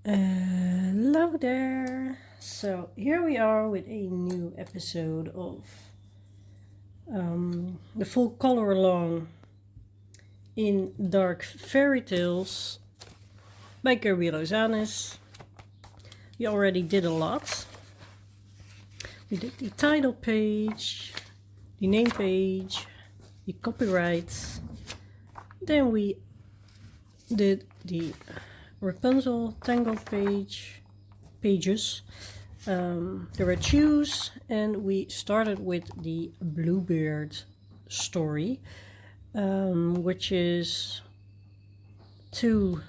Hello there. So here we are with a new episode of the full color along in Dark Fairy Tales by Kerby Rosanes. We already did a lot. We did the title page, the name page, the copyrights. Then we did the Rapunzel Tangled pages. There were shoes, and we started with the Bluebeard story, which is 2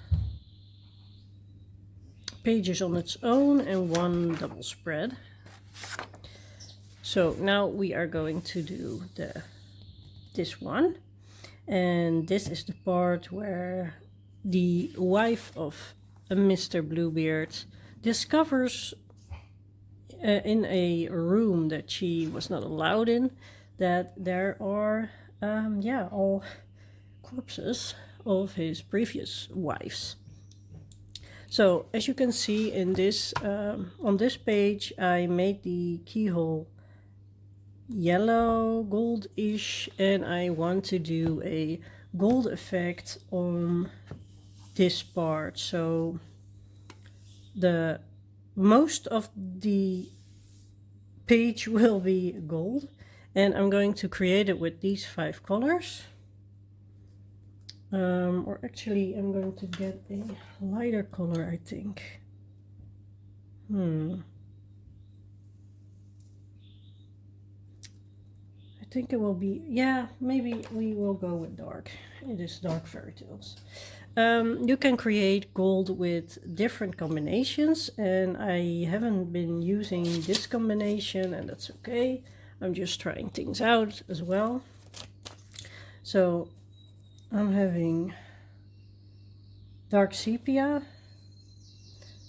pages on its own and 1 double spread. So now we are going to do this one, and this is the part where the wife of Mr. Bluebeard discovers in a room that she was not allowed in that there are all corpses of his previous wives. So as you can see in this on this page, I made the keyhole yellow goldish, and I want to do a gold effect on this part. So the most of the page will be gold, and I'm going to create it with these 5 colors. Or actually I'm going to get a lighter color, I think. I think it will be, maybe we will go with dark. It is Dark Fairy Tales. You can create gold with different combinations, and I haven't been using this combination, and that's okay. I'm just trying things out as well. So I'm having dark sepia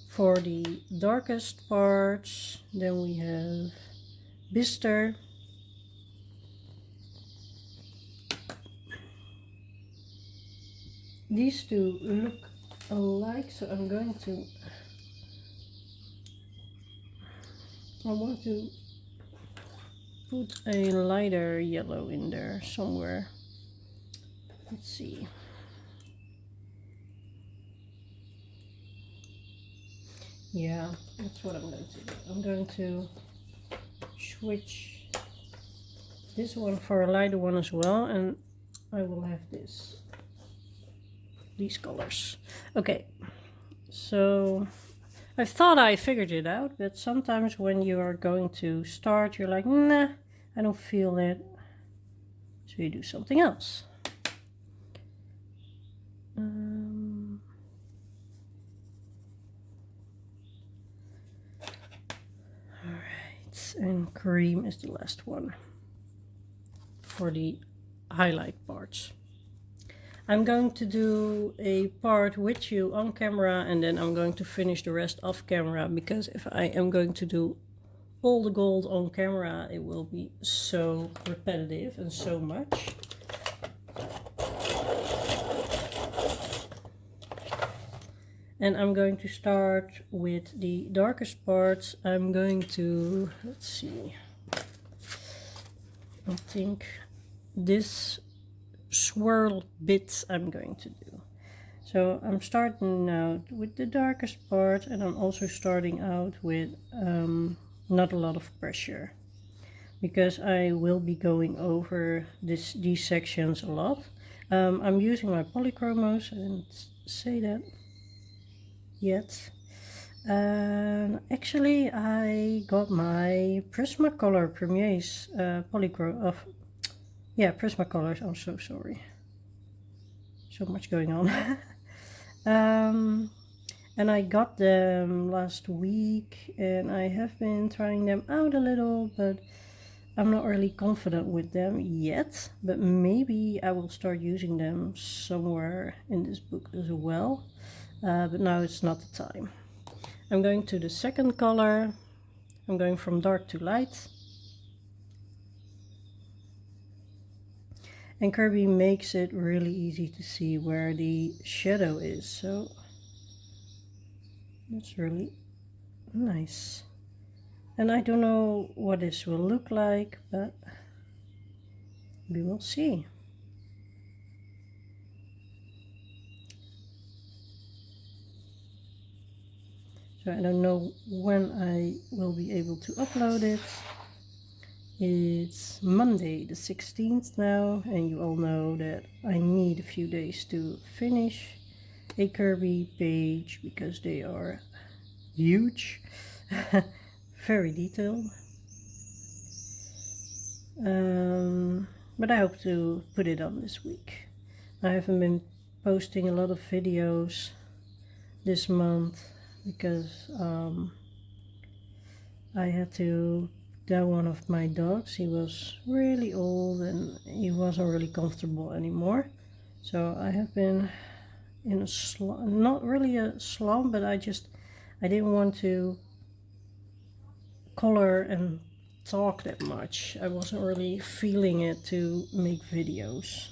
for the darkest parts. Then we have bistre. These two look alike, so I want to put a lighter yellow in there somewhere. Let's see. Yeah, that's what I'm going to do. I'm going to switch this one for a lighter one as well, and I will have these colors. Okay, so I thought I figured it out, but sometimes when you are going to start, you're like, nah, I don't feel it. So you do something else. Alright, and cream is the last one for the highlight parts. I'm going to do a part with you on camera, and then I'm going to finish the rest off camera, because if I am going to do all the gold on camera, it will be so repetitive and so much. And I'm going to start with the darkest parts. I'm going to, let's see, I think this swirl bit I'm going to do. So I'm starting out with the darkest part, and I'm also starting out with not a lot of pressure, because I will be going over these sections a lot. I'm using my polychromos, I didn't say that yet. Actually I got my Prismacolor Premier's Prismacolors. I'm so sorry, so much going on. And I got them last week, and I have been trying them out a little, but I'm not really confident with them yet. But maybe I will start using them somewhere in this book as well. But now it's not the time. I'm going to the second color. I'm going from dark to light. And Kerby makes it really easy to see where the shadow is. So That's really nice. And I don't know what this will look like, but we will see. So I don't know when I will be able to upload it. It's Monday the 16th now, and you all know that I need a few days to finish a Kerby page because they are huge, very detailed. But I hope to put it on this week. I haven't been posting a lot of videos this month because I had to down one of my dogs. He was really old and he wasn't really comfortable anymore. So I have been in a not really a slump, but I didn't want to color and talk that much. I wasn't really feeling it to make videos.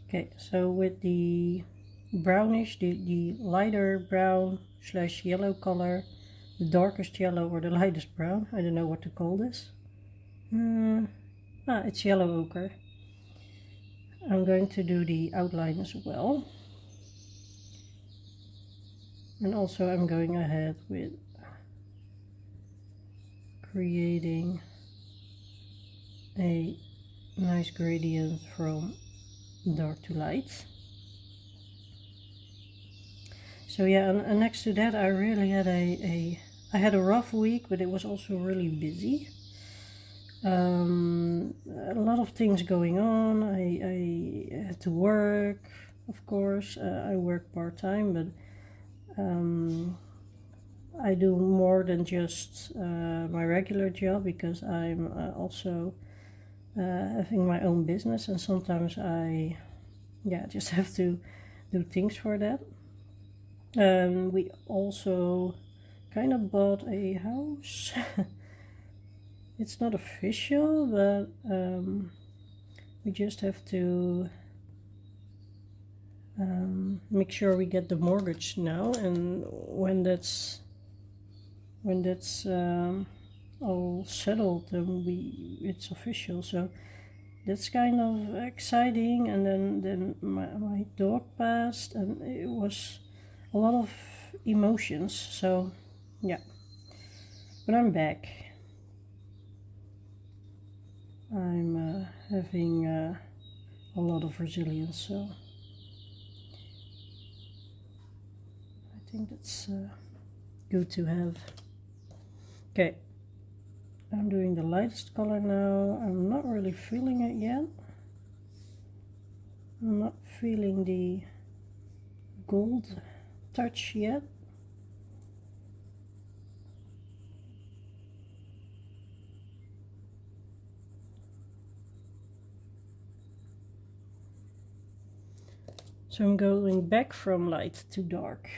Okay, so with the brownish, the lighter brown / yellow color, the darkest yellow or the lightest brown, I don't know what to call this. It's yellow ochre. I'm going to do the outline as well. And also I'm going ahead with creating a nice gradient from dark to light. So yeah, and next to that I really had I had a rough week, but it was also really busy. A lot of things going on. I had to work, of course. I work part-time, but I do more than just my regular job because I'm also having my own business, and sometimes I just have to do things for that. We also kind of bought a house. It's not official, but we just have to make sure we get the mortgage now, and when that's all settled, then it's official. So that's kind of exciting. And then my dog passed, and it was a lot of emotions. So yeah, but I'm back. I'm having a lot of resilience, so I think that's good to have. Okay, I'm doing the lightest color now. I'm not really feeling it yet. I'm not feeling the gold touch yet. So I'm going back from light to dark.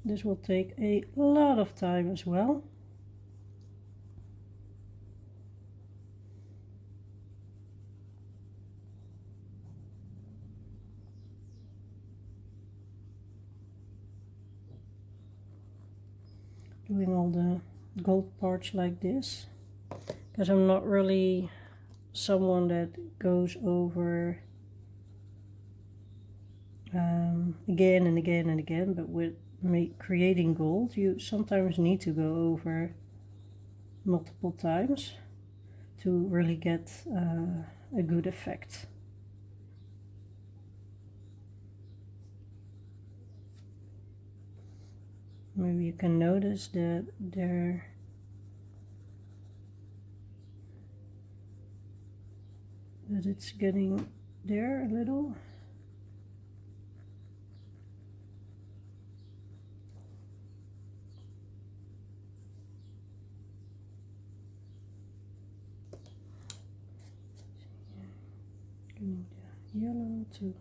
This will take a lot of time as well. Doing all the gold parts like this, because I'm not really someone that goes over again and again and again, but with creating gold you sometimes need to go over multiple times to really get a good effect. Maybe you can notice that it's getting there a little. getting the yellow to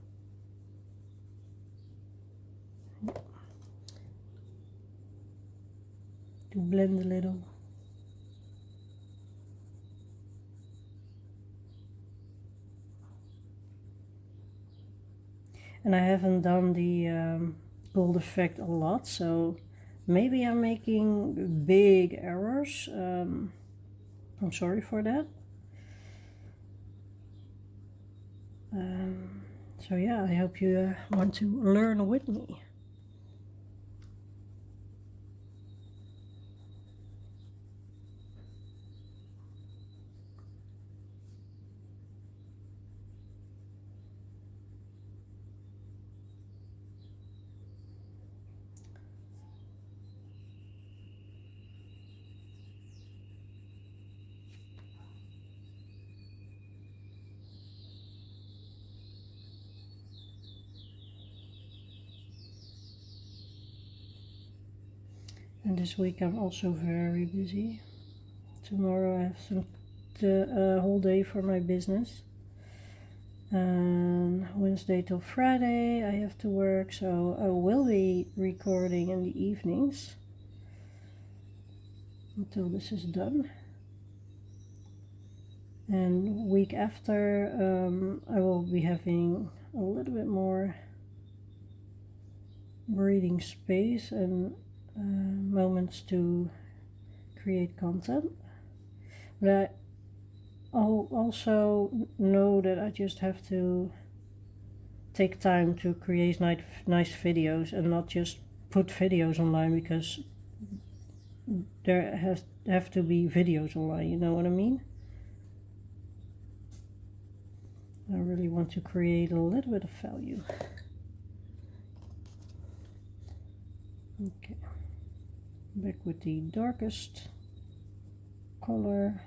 blend a little. And I haven't done the gold effect a lot, so maybe I'm making big errors. I'm sorry for that. So yeah, I hope you want to learn with me. And this week I'm also very busy. Tomorrow I have the whole day for my business. And Wednesday till Friday I have to work, so I will be recording in the evenings until this is done. And week after I will be having a little bit more breathing space and moments to create content. But I also know that I just have to take time to create nice videos and not just put videos online because there have to be videos online, you know what I mean? I really want to create a little bit of value. Okay, back with the darkest color.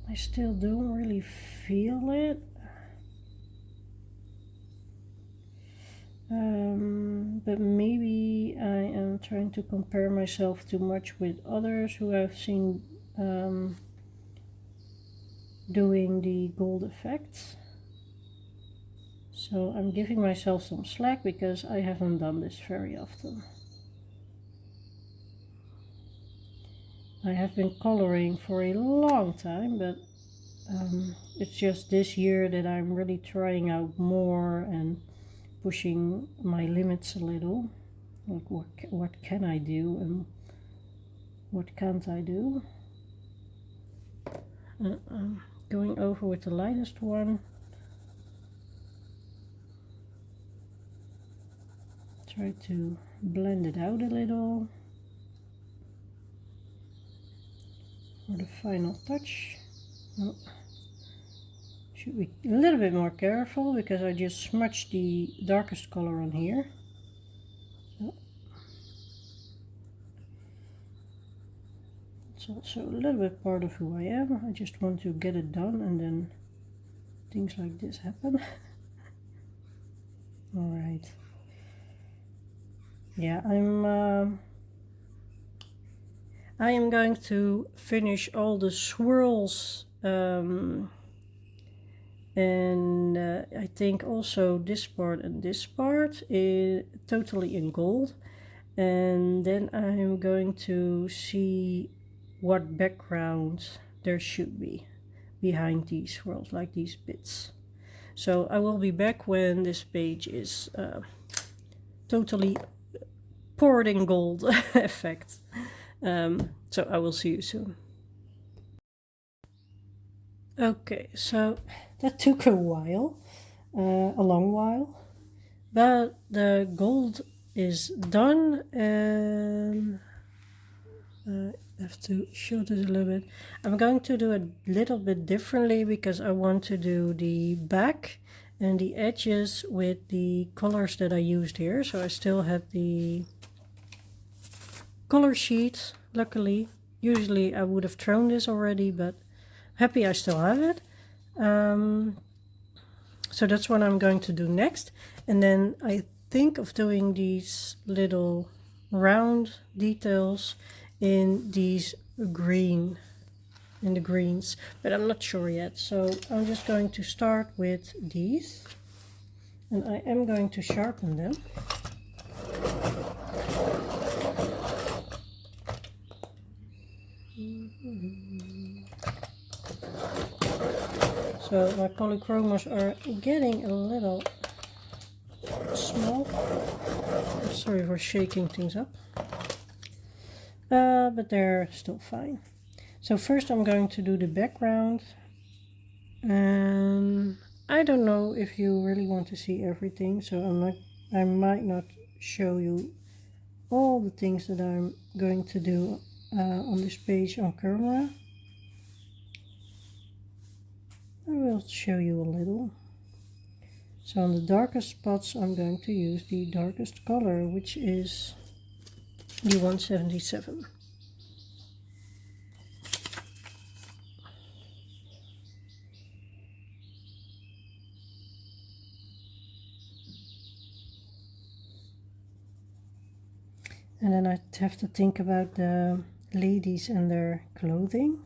I still don't really feel it. But maybe I am trying to compare myself too much with others who I've seen doing the gold effects. So I'm giving myself some slack because I haven't done this very often. I have been coloring for a long time, but it's just this year that I'm really trying out more and pushing my limits a little. Like what can I do and what can't I do? Going over with the lightest one. Try to blend it out a little for the final touch. Oh. Should be a little bit more careful because I just smudged the darkest color on here. So it's also a little bit part of who I am. I just want to get it done and then things like this happen. Alright. Yeah, I am going to finish all the swirls and I think also this part and this part is totally in gold, and then I'm going to see what background there should be behind these swirls, like these bits. So I will be back when this page is totally poured in gold effect. So I will see you soon. Okay, so that took a while, a long while, but the gold is done, and I have to show this a little bit. I'm going to do it a little bit differently because I want to do the back and the edges with the colors that I used here. So I still have the color sheet, luckily. Usually I would have thrown this already, but happy I still have it. So that's what I'm going to do next. And then I think of doing these little round details in these green, in the greens, but I'm not sure yet. So I'm just going to start with these, and I am going to sharpen them. So my polychromos are getting a little small. Sorry for shaking things up. But they're still fine. So first I'm going to do the background. And I don't know if you really want to see everything, so I might not show you all the things that I'm going to do on this page on camera. I will show you a little. So on the darkest spots I'm going to use the darkest color, which is the 177. And then I have to think about the ladies and their clothing.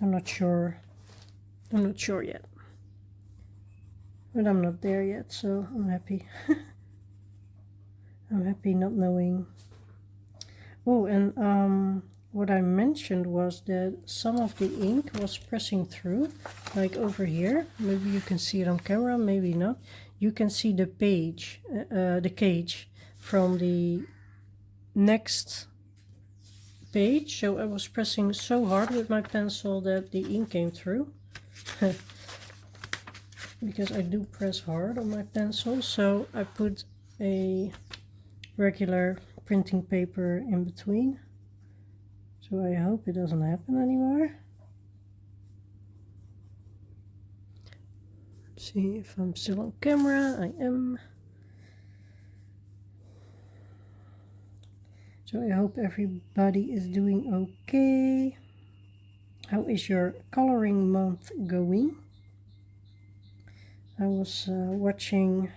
I'm not sure yet. But I'm not there yet, so I'm happy. I'm happy not knowing. Oh, and what I mentioned was that some of the ink was pressing through, like over here. Maybe you can see it on camera, maybe not. You can see the page, the cage from the next page. So I was pressing so hard with my pencil that the ink came through. Because I do press hard on my pencil, so I put a regular printing paper in between. So I hope it doesn't happen anymore. Let's see if I'm still on camera. I am. So I hope everybody is doing okay. How is your coloring month going? I was watching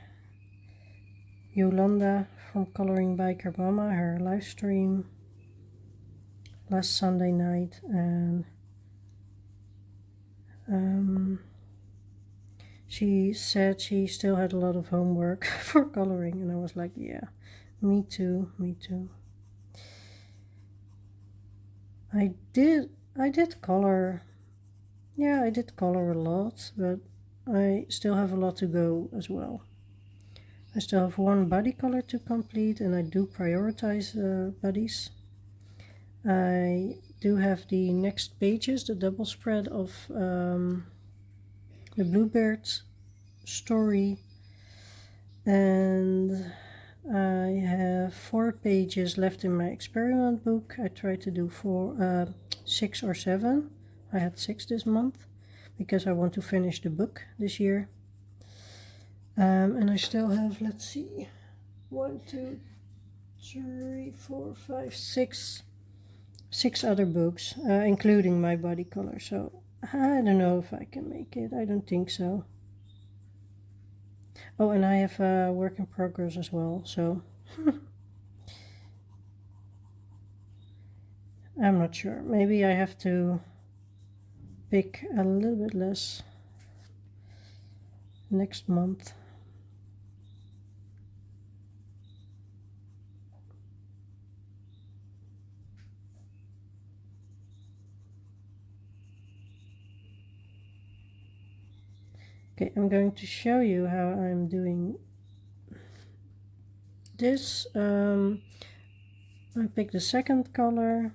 Yolanda from Coloring by Mama, her live stream last Sunday night, and she said she still had a lot of homework for coloring, and I was like, yeah, me too. I did color. Yeah, I did color a lot, but I still have a lot to go as well. I still have one body color to complete, and I do prioritize bodies. I do have the next pages, the double spread of the bluebeards story, and I have 4 pages left in my experiment book. I tried to do 6 or 7. I had 6 this month because I want to finish the book this year. And I still have, let's see, 1, 2, 3, 4, 5, 6 other books, including my body color. So I don't know if I can make it. I don't think so. Oh, and I have a work in progress as well, so I'm not sure. Maybe I have to pick a little bit less next month. Okay, I'm going to show you how I'm doing this. I picked the second color.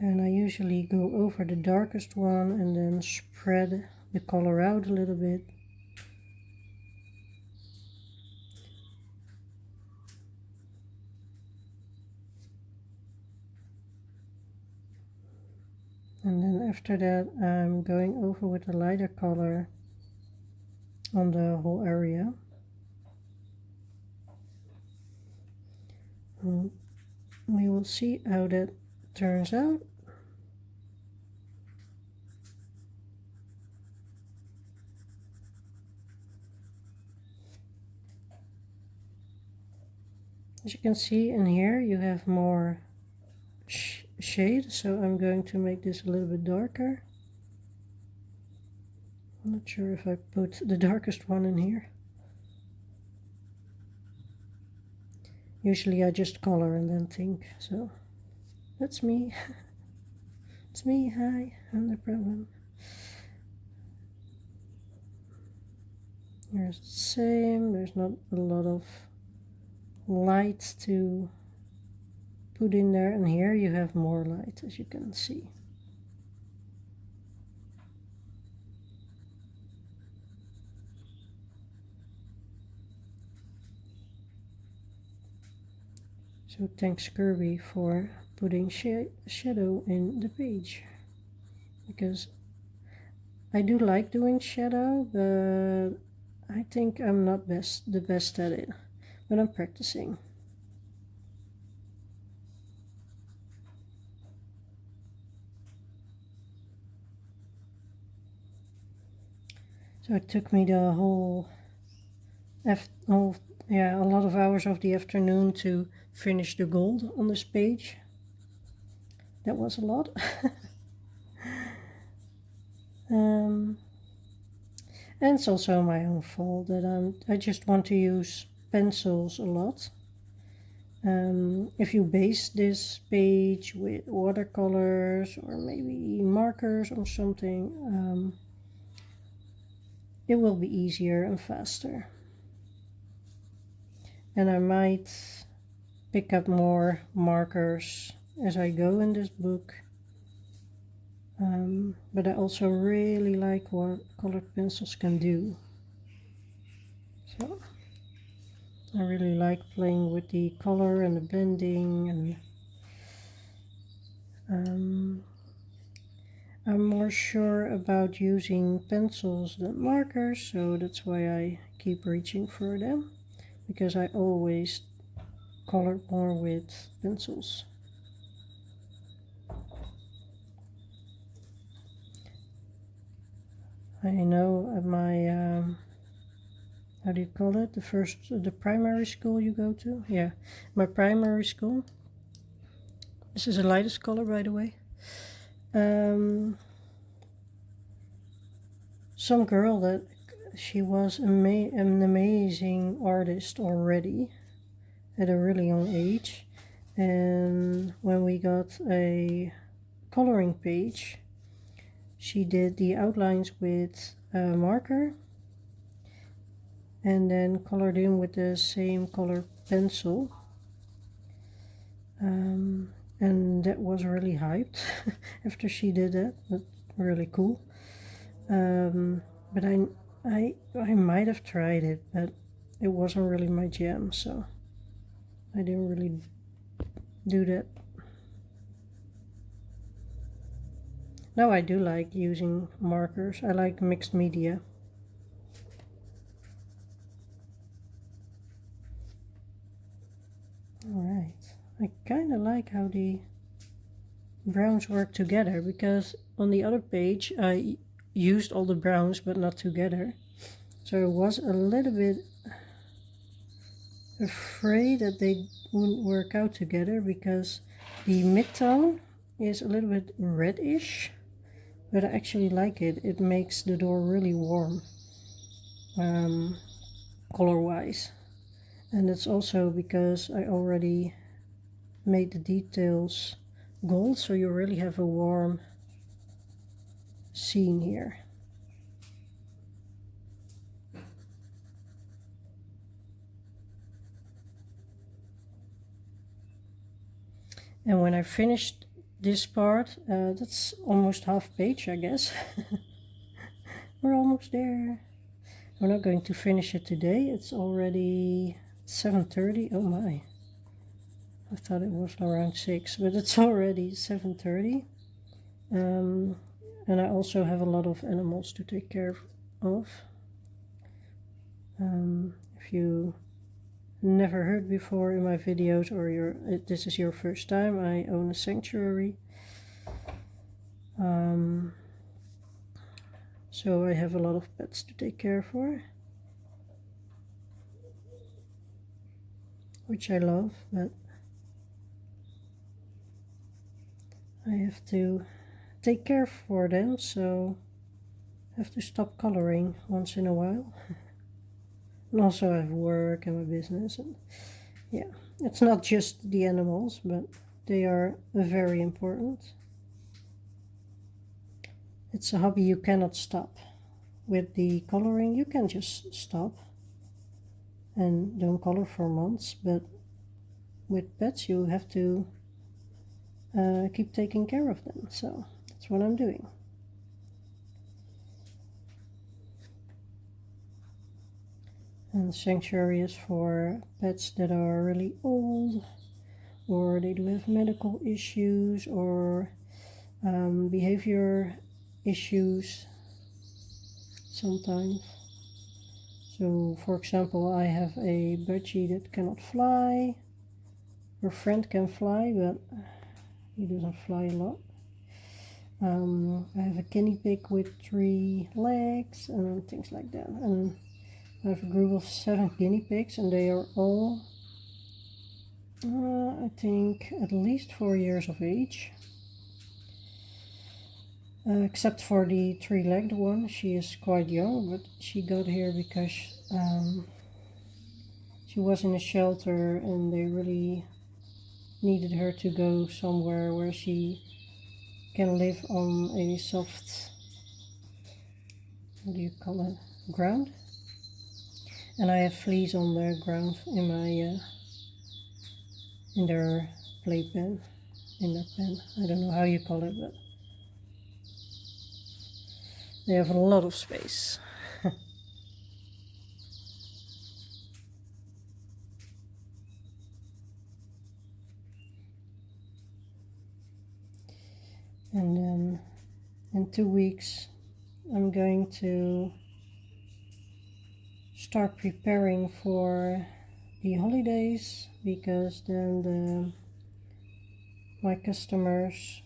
And I usually go over the darkest one and then spread the color out a little bit. And then after that I'm going over with a lighter color on the whole area. We will see how that turns out. As you can see in here, you have more shade, so I'm going to make this a little bit darker. I'm not sure if I put the darkest one in here. Usually I just color and then think, so that's me. It's me, hi, I'm the problem. Here's the same, there's not a lot of light to put in there, and here you have more light, as you can see. So thanks Kerby for putting shadow in the page, because I do like doing shadow, but I think I'm not the best at it, but I'm practicing. So it took me the whole a lot of hours of the afternoon to finish the gold on this page. That was a lot. And it's also my own fault that I just want to use pencils a lot. If you base this page with watercolors or maybe markers or something, it will be easier and faster. And I might pick up more markers as I go in this book. But I also really like what colored pencils can do. So I really like playing with the color and the blending, and I'm more sure about using pencils than markers, so that's why I keep reaching for them, because I always color more with pencils. I know at my how do you call it, the primary school you go to, yeah, my primary school, this is the lightest color by the way, some girl that she was an amazing artist already at a really young age, and when we got a coloring page, she did the outlines with a marker and then colored in with the same color pencil, and that was really hyped after she did that. That's really cool. But I might have tried it, but it wasn't really my jam, so I didn't really do that. Now I do like using markers. I like mixed media. Alright, I kind of like how the browns work together, because on the other page I used all the browns but not together. So I was a little bit afraid that they wouldn't work out together, because the mid-tone is a little bit reddish, but I actually like it. It makes the door really warm, color-wise. And it's also because I already made the details gold, so you really have a warm scene here. And when I finished this part, that's almost half page, I guess. We're almost there. We're not going to finish it today. It's already 7:30. Oh my. I thought it was around 6, but it's already 7:30. And I also have a lot of animals to take care of. If you never heard before in my videos, or this is your first time, I own a sanctuary. So I have a lot of pets to take care for, which I love, but I have to take care for them, so I have to stop coloring once in a while. And also I have work and my business, and yeah, it's not just the animals, but they are very important. It's a hobby you cannot stop. With the coloring, you can just stop and don't color for months, but with pets you have to keep taking care of them, so that's what I'm doing. And sanctuary is for pets that are really old, or they do have medical issues, or behavior issues sometimes. So for example, I have a budgie that cannot fly. Her friend can fly, but he doesn't fly a lot. I have a guinea pig with 3 legs and things like that. And I have a group of 7 guinea pigs, and they are all, I think, at least 4 years of age. Except for the 3-legged one. She is quite young, but she got here because she was in a shelter and they really needed her to go somewhere where she can live on a soft, what do you call it, ground. And I have fleas on the ground in my in their playpen, in their pen. I don't know how you call it, but they have a lot of space. And then in 2 weeks I'm going to start preparing for the holidays, because then my customers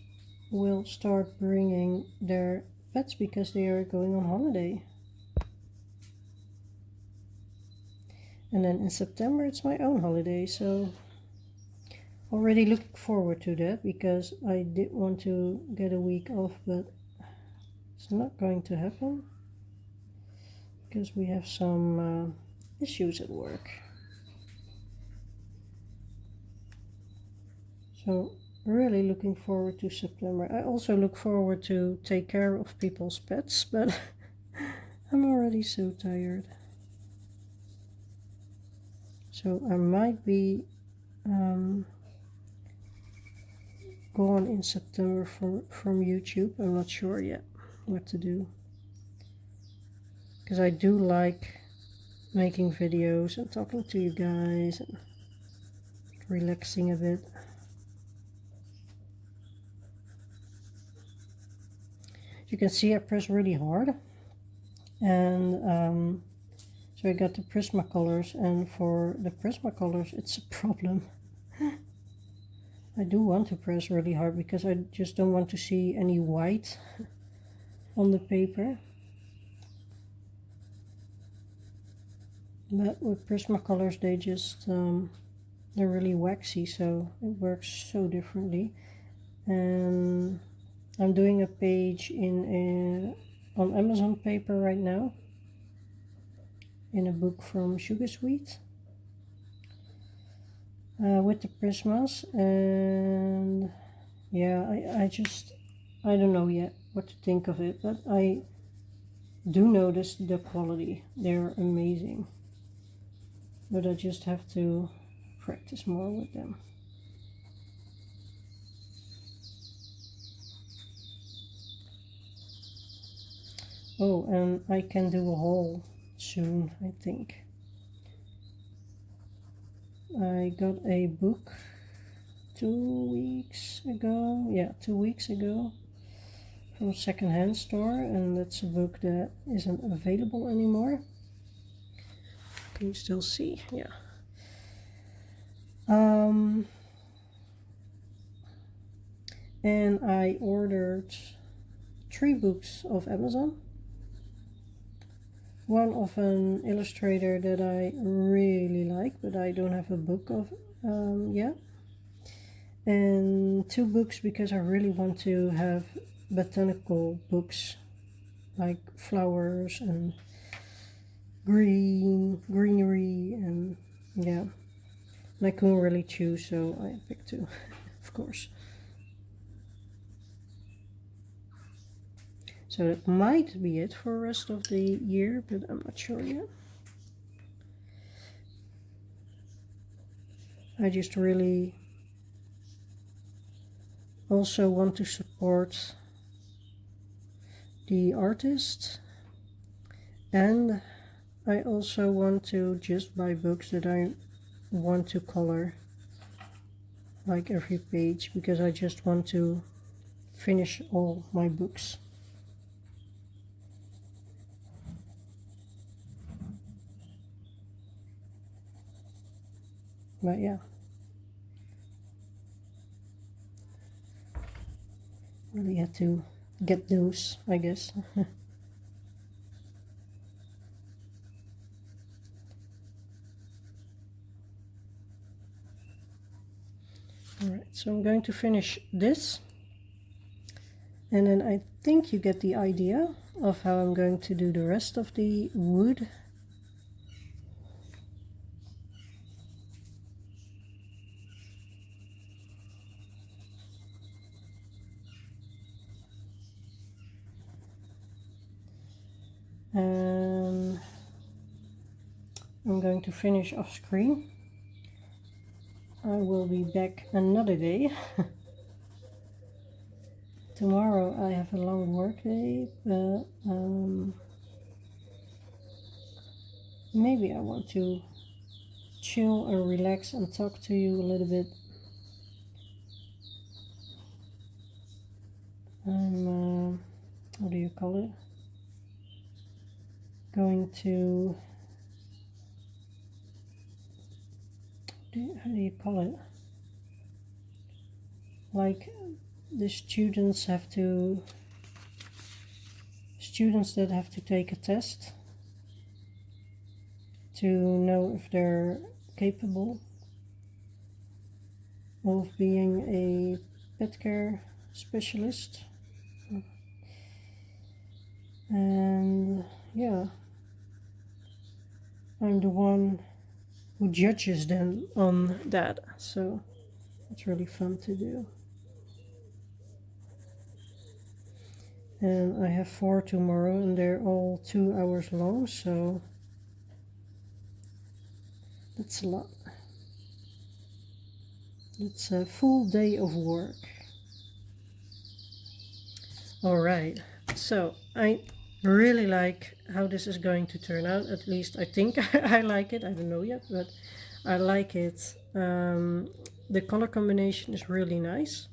will start bringing their pets because they are going on holiday. And then in September it's my own holiday, so already looking forward to that, because I did want to get a week off, but it's not going to happen because we have some issues at work. So really looking forward to September. I also look forward to take care of people's pets, but I'm already so tired. So I might be gone in September from YouTube. I'm not sure yet what to do, because I do like making videos and talking to you guys and relaxing a bit. You can see I press really hard, and so I got the Prismacolors, and for the Prismacolors it's a problem. I do want to press really hard because I just don't want to see any white on the paper. But with Prismacolors they just, they're really waxy, so it works so differently. And I'm doing a page on Amazon paper right now, in a book from Sugar Sweet, with the Prismas. And yeah, I don't know yet what to think of it, but I do notice the quality. They're amazing, but I just have to practice more with them. Oh, and I can do a haul soon, I think. I got a book 2 weeks ago, yeah, 2 weeks ago, from a second-hand store, and that's a book that isn't available anymore. Can you still see? Yeah. and I ordered 3 books of Amazon. One of an illustrator that I really like, but I don't have a book of yet. And 2 books because I really want to have botanical books, like flowers and greenery, and yeah. And I couldn't really choose, so I picked 2, of course. So that might be it for the rest of the year, but I'm not sure yet. I just really also want to support the artist, and I also want to just buy books that I want to color, like every page, because I just want to finish all my books. But yeah, really had to get those, I guess. Alright, so I'm going to finish this, and then I think you get the idea of how I'm going to do the rest of the wood. And I'm going to finish off screen. I will be back another day. Tomorrow I have a long work day, but maybe I want to chill and relax and talk to you a little bit. I'm, what do you call it? Going to, how do you call it? Like the students that have to take a test to know if they're capable of being a pet care specialist. And yeah, I'm the one who judges them on that, so it's really fun to do. And I have 4 tomorrow, and they're all 2 hours long, so that's a lot. It's a full day of work. Alright, so I really like how this is going to turn out. At least I think I like it. I don't know yet, but I like it. The color combination is really nice.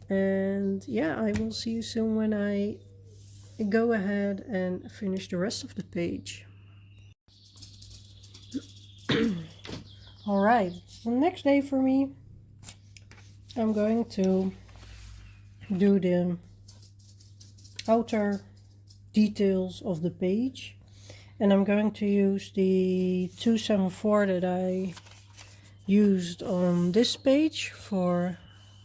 And yeah, I will see you soon when I go ahead and finish the rest of the page. Alright, the next day for me, I'm going to do the outer details of the page, and I'm going to use the 274 that I used on this page for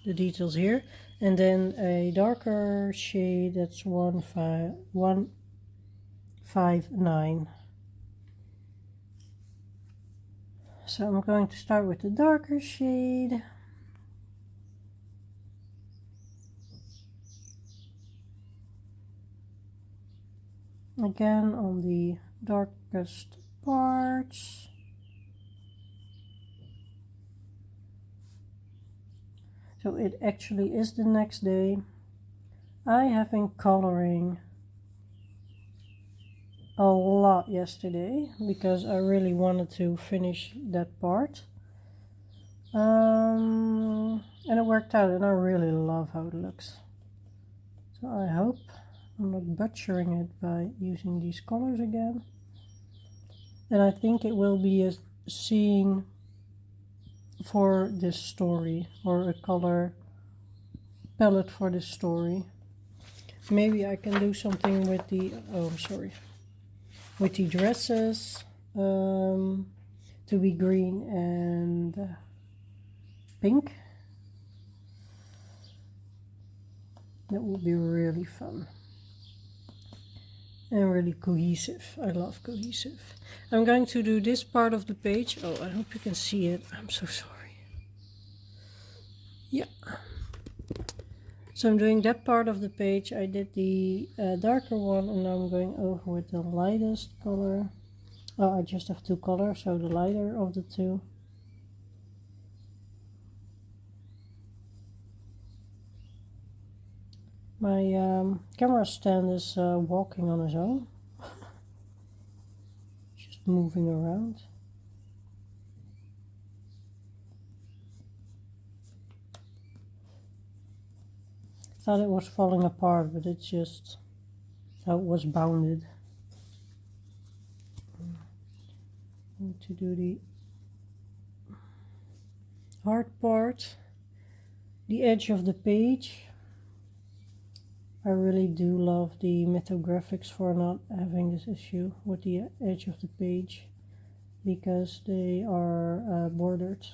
the details here, and then a darker shade that's 159. So I'm going to start with the darker shade. Again on the darkest parts. So it actually is the next day. I have been coloring a lot yesterday because I really wanted to finish that part. And it worked out, and I really love how it looks. So I hope I'm not butchering it by using these colors again. And I think it will be a scene for this story, or a color palette for this story. Maybe I can do something with the, oh, sorry, with the dresses to be green and pink. That would be really fun. And really cohesive. I love cohesive. I'm going to do this part of the page. Oh, I hope you can see it. I'm so sorry. Yeah. So I'm doing that part of the page. I did the darker one, and now I'm going over with the lightest color. Oh, I just have two colors, so the lighter of the two. My camera stand is walking on his own. Just moving around. Thought it was falling apart, but it's just how it was bounded. Need to do the hard part, the edge of the page. I really do love the mythographics for not having this issue with the edge of the page, because they are bordered,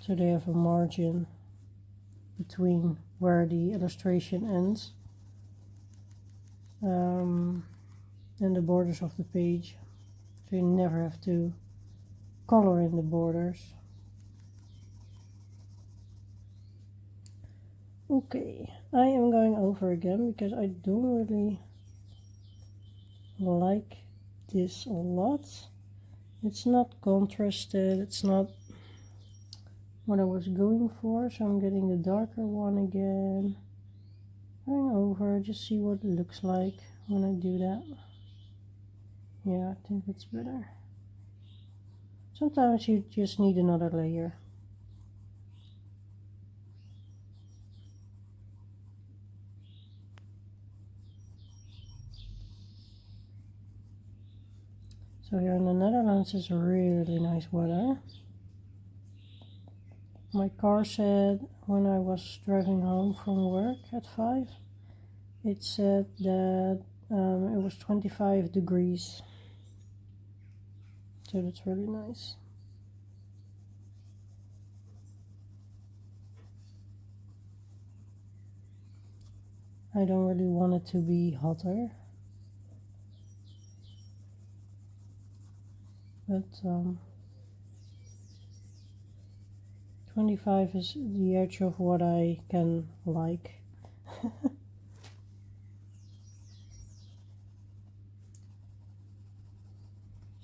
so they have a margin between where the illustration ends and the borders of the page, so you never have to color in the borders. Okay, I am going over again because I don't really like this a lot. It's not contrasted, it's not what I was going for, so I'm getting the darker one again, going over, just see what it looks like when I do that. Yeah, I think it's better. Sometimes you just need another layer. So here in the Netherlands is really nice weather. My car said when I was driving home from work at 5, it said that it was 25 degrees. So that's really nice. I don't really want it to be hotter. But 25 is the edge of what I can like.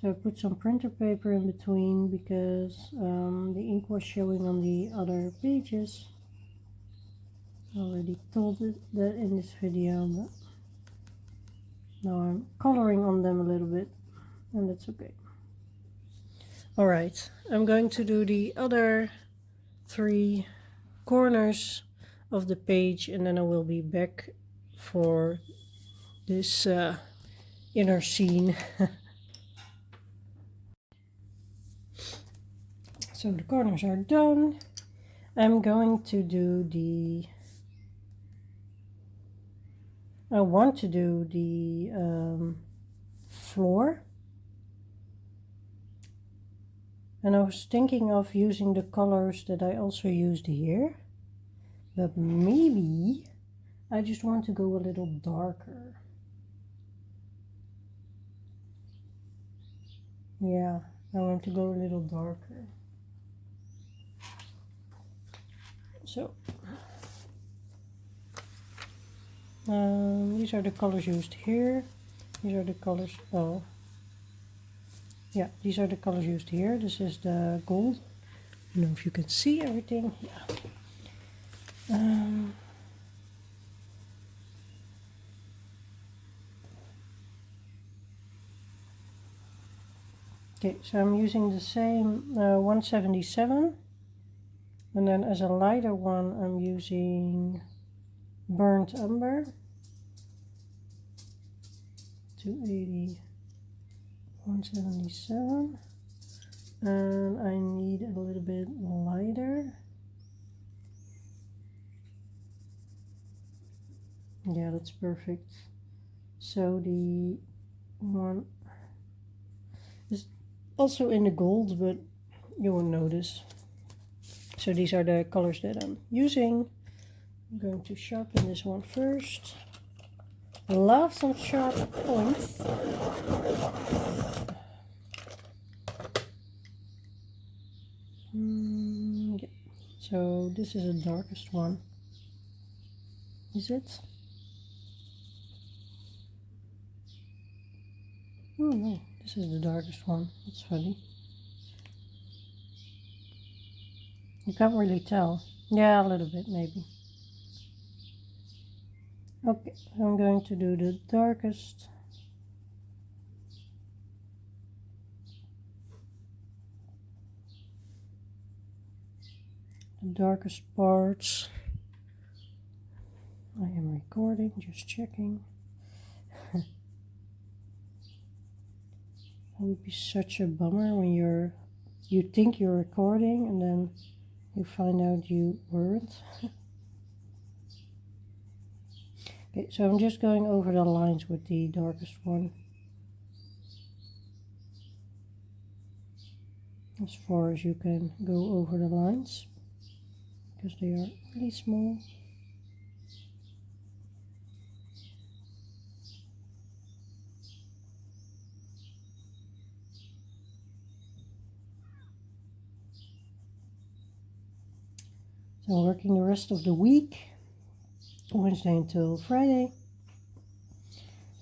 So I put some printer paper in between because the ink was showing on the other pages. I already told it that in this video, but now I'm coloring on them a little bit, and that's okay. Alright, I'm going to do the other 3 corners of the page, and then I will be back for this inner scene. So the corners are done. I'm going to do I want to do the floor. And I was thinking of using the colors that I also used here. But maybe I just want to go a little darker. Yeah, I want to go a little darker. So these are the colors used here. These are the colors, oh yeah, these are the colors used here. This is the gold. I don't know if you can see everything. Yeah. Okay, so I'm using the same 177, and then as a lighter one I'm using burnt umber, 280, 177, and I need a little bit lighter, Yeah, that's perfect. So the one is also in the gold, but you won't notice. So these are the colors that I'm using. I'm going to sharpen this one first. I love some sharp points. Yeah. So this is the darkest one. Is it? Oh no, this is the darkest one. That's funny. You can't really tell. Yeah, a little bit maybe. Okay, I'm going to do the darkest. The darkest parts. I am recording, just checking. It would be such a bummer when you think you're recording and then you find out you weren't. Okay, so I'm just going over the lines with the darkest one. As far as you can go over the lines, because they are really small. So I'm working the rest of the week, Wednesday until Friday.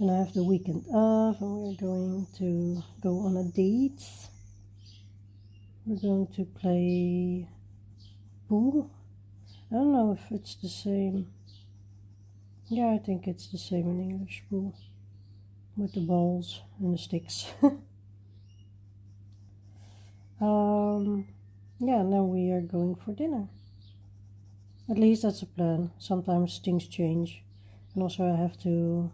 Then I have the weekend off and we're going to go on a date. We're going to play pool. I don't know if it's the same. Yeah, I think it's the same in English, pool. With the balls and the sticks. Yeah, now we are going for dinner. At least that's a plan. Sometimes things change. And also I have to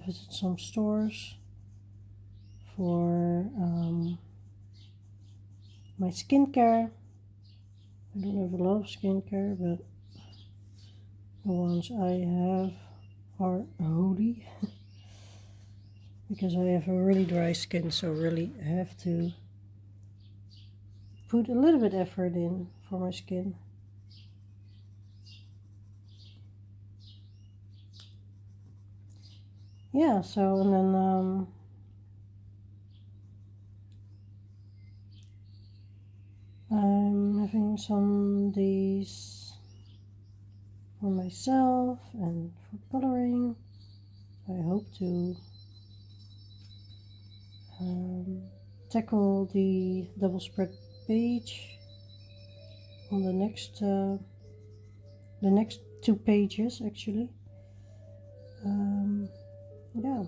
visit some stores for my skincare. I don't have a lot of skincare, but the ones I have are holy. Because I have a really dry skin, so really I have to put a little bit effort in for my skin. Yeah, so and then I'm having some days for myself and for coloring. I hope to tackle the double spread page on the next 2 pages actually. Yeah.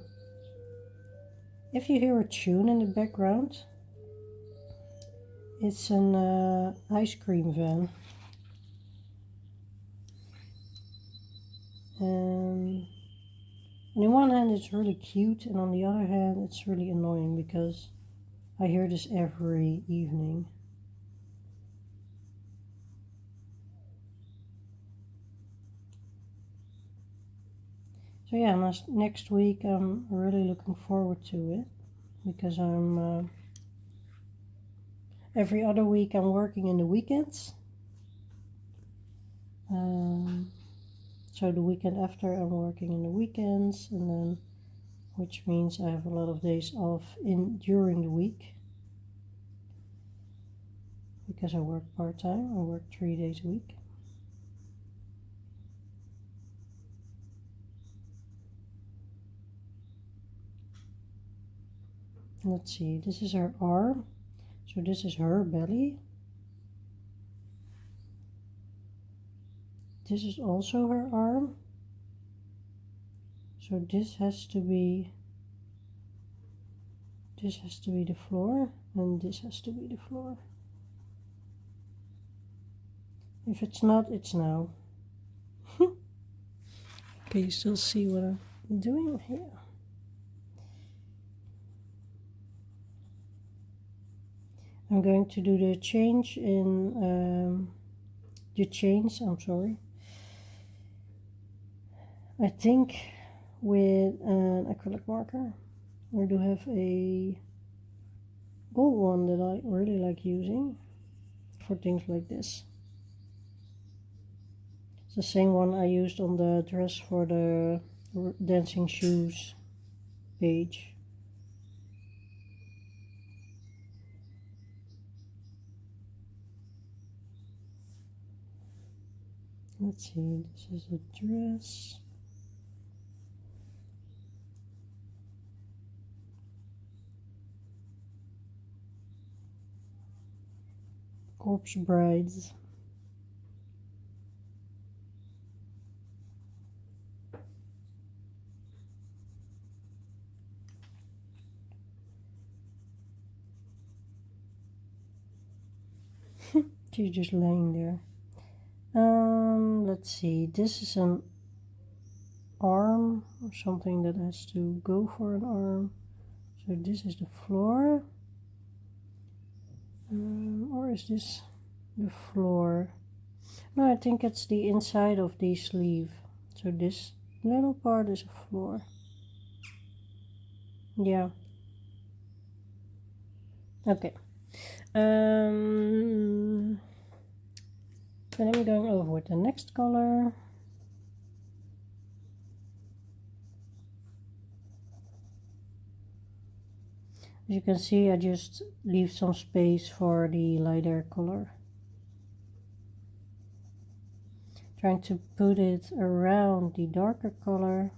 If you hear a tune in the background, it's an ice cream van. And on the one hand it's really cute, and on the other hand it's really annoying because I hear this every evening. So yeah, next week I'm really looking forward to it because I'm every other week I'm working in the weekends. So the weekend after I'm working in the weekends, and then which means I have a lot of days off during the week because I work part-time. I work 3 days a week. Let's see, this is her arm, so this is her belly. This is also her arm, so this has to be the floor, and this has to be the floor. If it's not, it's now. Okay, you still see what I'm doing here? I'm going to do the change in the chains, I'm sorry. I think with an acrylic marker. I do have a gold one that I really like using for things like this. It's the same one I used on the dress for the dancing shoes page. Let's see, this is a dress. Corpse Brides. She's just laying there. Let's see, this is an arm or something that has to go for an arm. So this is the floor. Or is this the floor? No, I think it's the inside of the sleeve. So this little part is a floor. Yeah. Okay. Then I'm going over with the next color. As you can see, I just leave some space for the lighter color. Trying to put it around the darker color.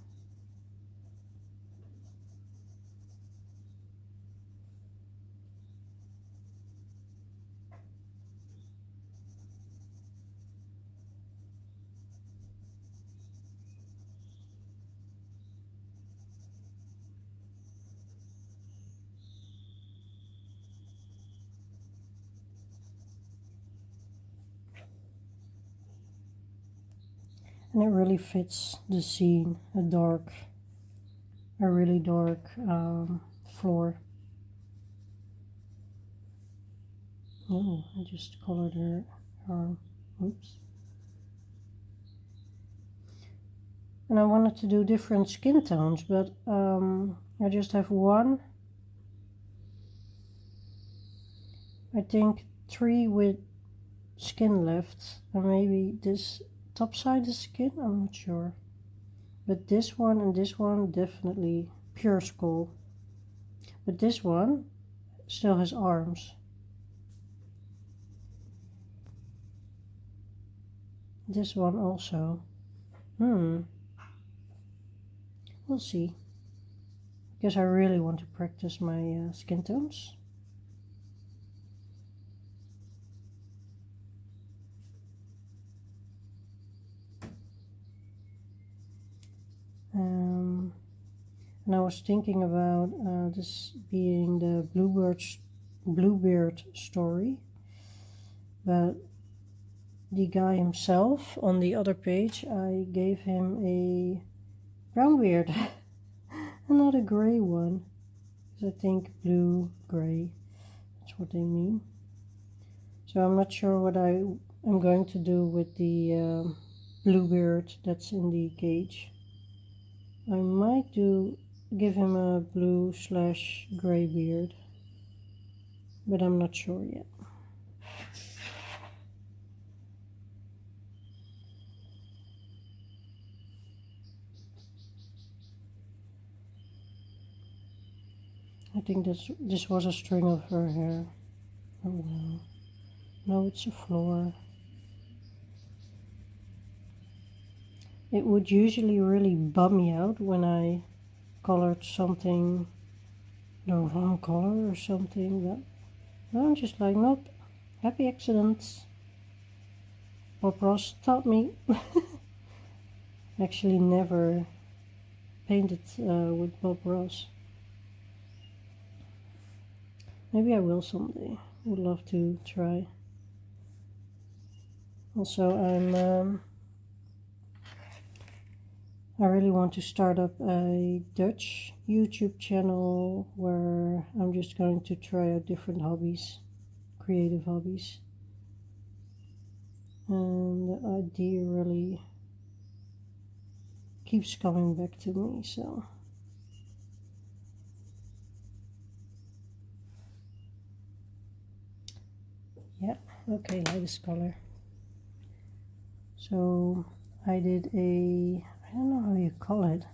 And it really fits the scene, a really dark floor. Oh, I just colored her arm. Oops. And I wanted to do different skin tones, but I just have one. I think 3 with skin left, and maybe this top side is skin, I'm not sure. But this one and this one definitely pure skull. But this one still has arms. This one also. We'll see. Because I really want to practice my skin tones. And I was thinking about this being the bluebeard story, but the guy himself on the other page, I gave him a brown beard and not a gray one, because I think blue, gray, that's what they mean. So I'm not sure what I'm going to do with the bluebeard that's in the cage. I might give him a blue/gray beard, but I'm not sure yet. I think this was a string of her hair. Oh well. No, it's a floor. It would usually really bum me out when I colored something the wrong color or something, but I'm just like, nope, happy accidents. Bob Ross taught me. Actually never painted with Bob Ross. Maybe I will someday. Would love to try. Also, I really want to start up a Dutch YouTube channel where I'm just going to try out different hobbies, creative hobbies. And the idea really keeps coming back to me, so. Yeah, okay, lightest color. So I did I don't know how you call it,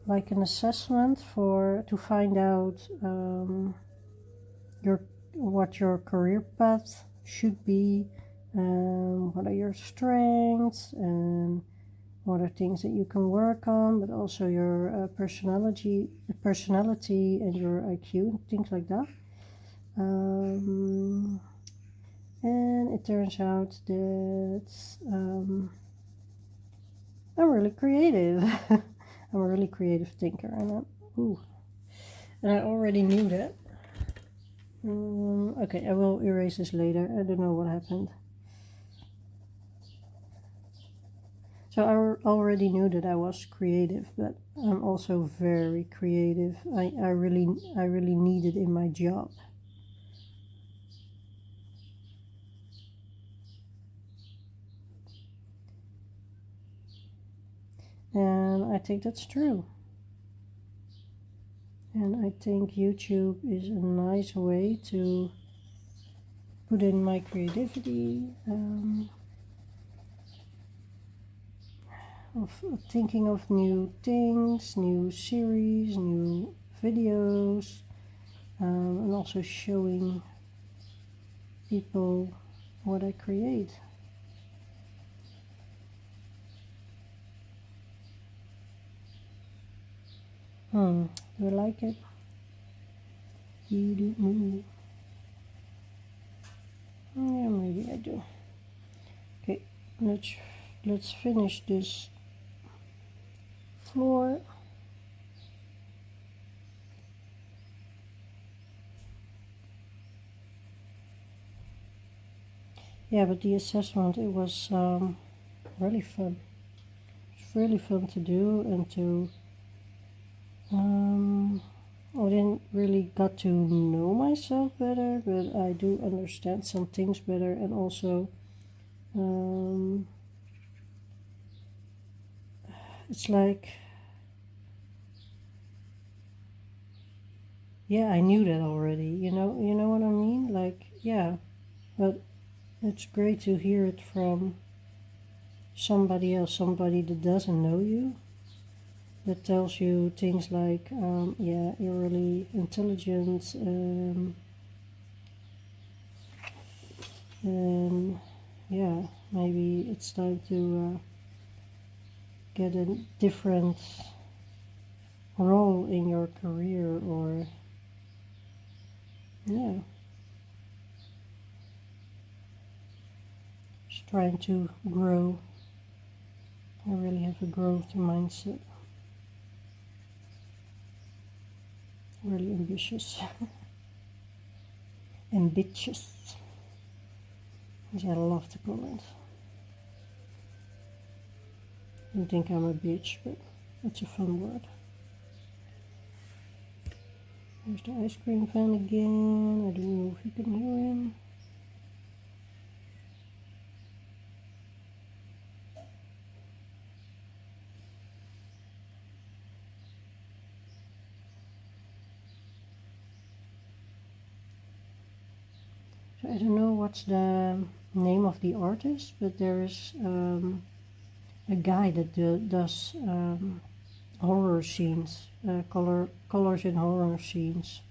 like an assessment to find out what your career path should be, what are your strengths, and what are things that you can work on, but also your personality and your IQ, things like that. And it turns out that I'm really creative. I'm a really creative thinker, and I already knew that. Okay, I will erase this later. I don't know what happened. So I already knew that I was creative, but I'm also very creative. I really need it in my job. And I think that's true. And I think YouTube is a nice way to put in my creativity, of thinking of new things, new series, new videos, and also showing people what I create. Do I like it? Yeah, maybe I do. Okay, let's finish this floor. Yeah, but the assessment, it was really fun. It's really fun to do, and to I didn't really got to know myself better, but I do understand some things better, and also it's like, yeah, I knew that already, you know what I mean? Like, yeah, but it's great to hear it from somebody else, somebody that doesn't know you, that tells you things like, yeah, you're really intelligent, and yeah, maybe it's time to get a different role in your career, or yeah, just trying to grow. I really have a growth mindset, really ambitious. Ambitious, which I love to comment. I don't think I'm a bitch, but it's a fun word. There's the ice cream fan again. I don't know if you can hear him. So I don't know what's the name of the artist, but there is a guy that does horror scenes, colors in horror scenes.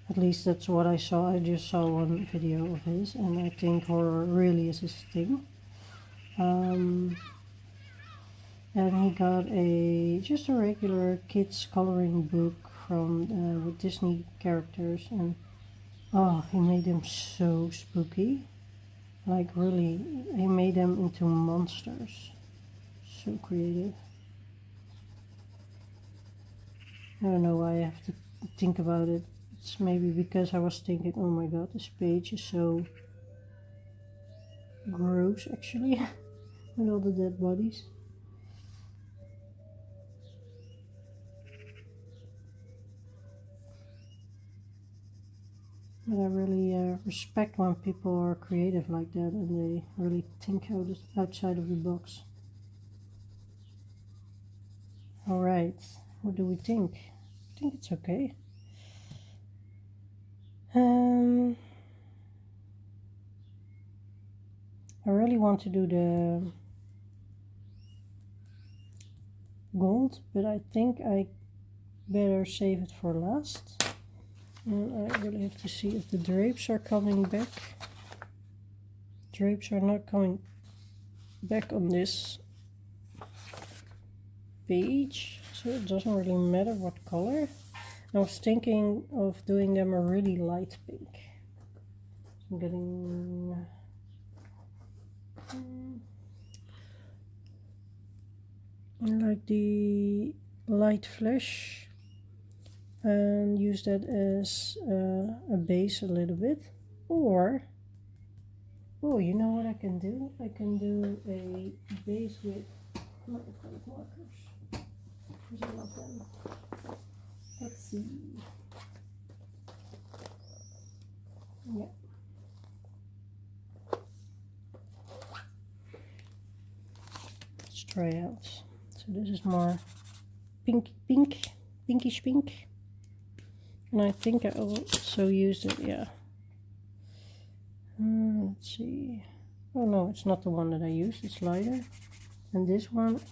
At least that's what I saw. I just saw one video of his, and I think horror really is his thing. And he got just a regular kids coloring book from with Disney characters, and oh, he made them so spooky. Like, really, he made them into monsters. So creative. I don't know why I have to think about it. It's maybe because I was thinking, oh my god, this page is so gross, actually, with all the dead bodies. But I really respect when people are creative like that, and they really think outside of the box. All right, what do we think? I think it's okay. I really want to do the gold, but I think I better save it for last. And I really have to see if the drapes are coming back. Drapes are not coming back on this page, so it doesn't really matter what color. I was thinking of doing them a really light pink. So I'm getting like the light flesh and use that as a base a little bit. Or, oh, you know what I can do? I can do a base with microphone markers. Because I love them. Let's see. Yeah. Let's try out. So this is more pinkish pink. And I think I also used it, yeah. Let's see. Oh no, it's not the one that I used, it's lighter. And this one,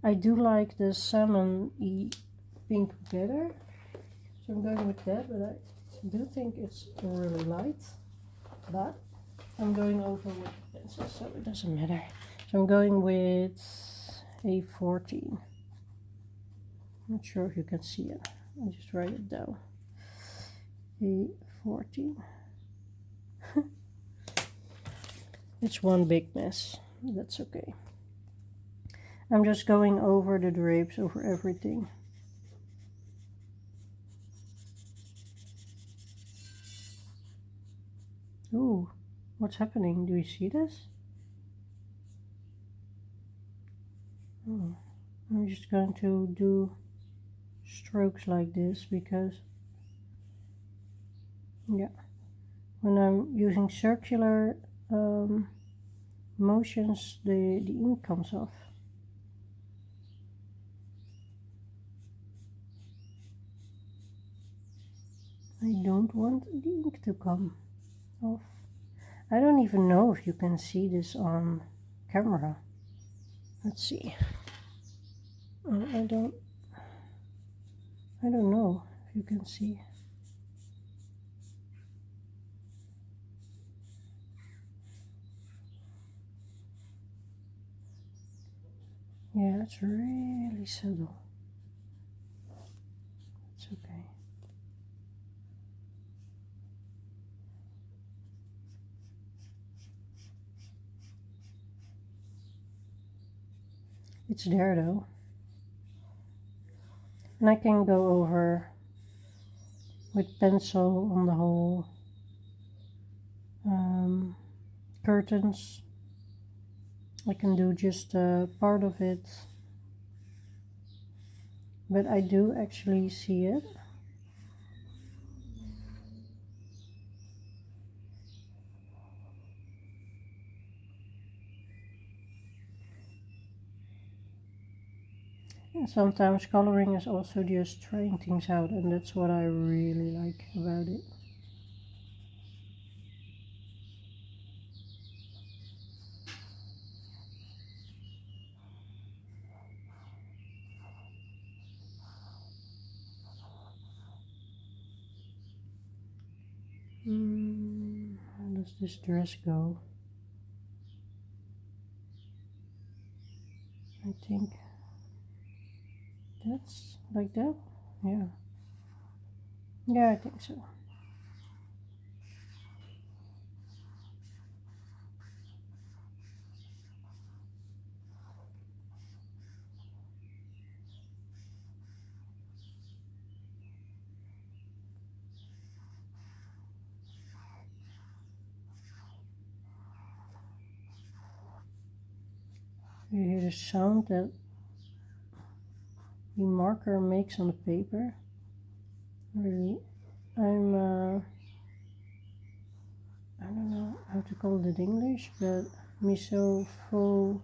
I do like the salmon-y pink better. So I'm going with that, but I do think it's really light. But I'm going over with the pencil, so it doesn't matter. So I'm going with a 14. Not sure if you can see it. I'll just write it down. A 14. It's one big mess. That's okay. I'm just going over the drapes, over everything. Ooh, what's happening? Do you see this? Oh, I'm just going to do strokes like this because, yeah, when I'm using circular motions, the ink comes off. I don't want the ink to come off. I don't even know if you can see this on camera. Let's see. I don't know if you can see. Yeah, it's really subtle. It's okay. It's there though. And I can go over with pencil on the whole curtains. I can do just part of it, but I do actually see it. And sometimes coloring is also just trying things out, and that's what I really like about it. How does this dress go? I think that's like that. Yeah. Yeah, I think so. You hear the sound that the marker makes on the paper. Really, I don't know how to call it in English, but misophonia.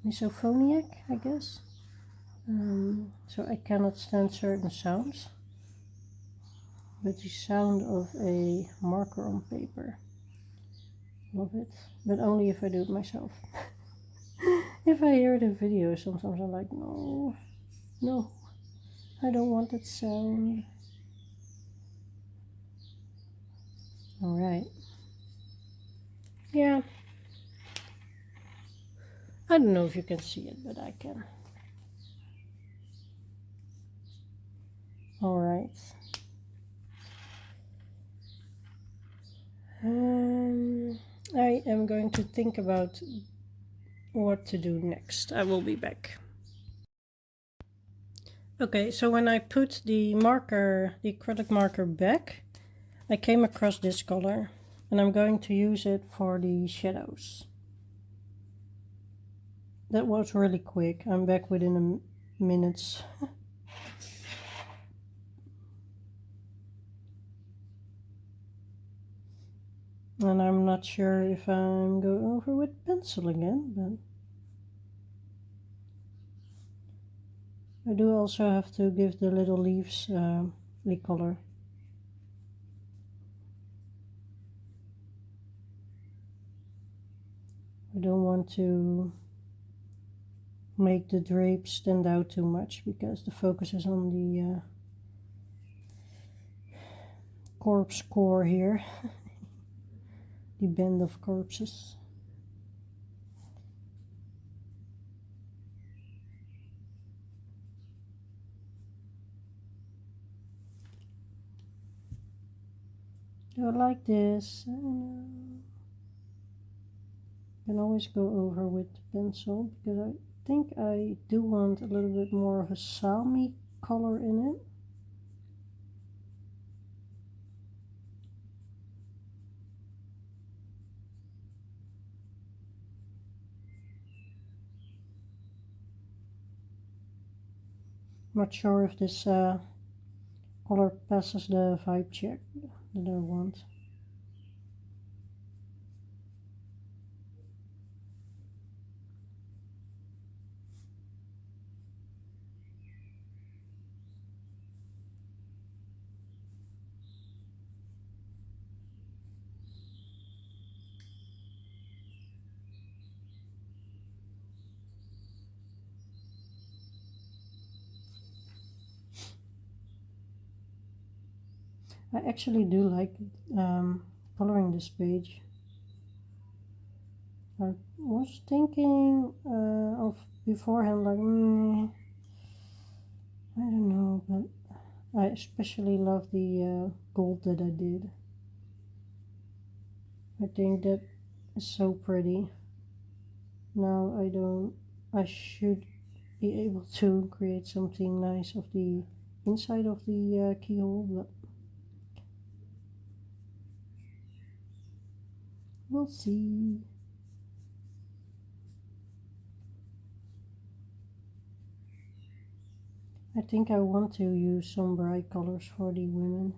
misophoniac, I guess. So I cannot stand certain sounds. But the sound of a marker on paper, love it. But only if I do it myself. If I hear the video, sometimes I'm like, no, no, I don't want that sound. Alright. Yeah. I don't know if you can see it, but I can. Alright. I am going to think about what to do next. I will be back. Okay, so when I put the marker, the acrylic marker back, I came across this color and I'm going to use it for the shadows. That was really quick. I'm back within a minute. And I'm not sure if I'm going over with pencil again, but I do also have to give the little leaves the color. I don't want to make the drapes stand out too much because the focus is on the corpse core here, the band of corpses. Do I like this? I don't know. I can always go over with the pencil because I think I do want a little bit more of a salmi color in it. Not sure if this color passes the vibe check that I want. I actually do like coloring this page. I was thinking of beforehand, like, I don't know, but I especially love the gold that I did. I think that is so pretty. Now I should be able to create something nice of the inside of the keyhole, but we'll see. I think I want to use some bright colors for the women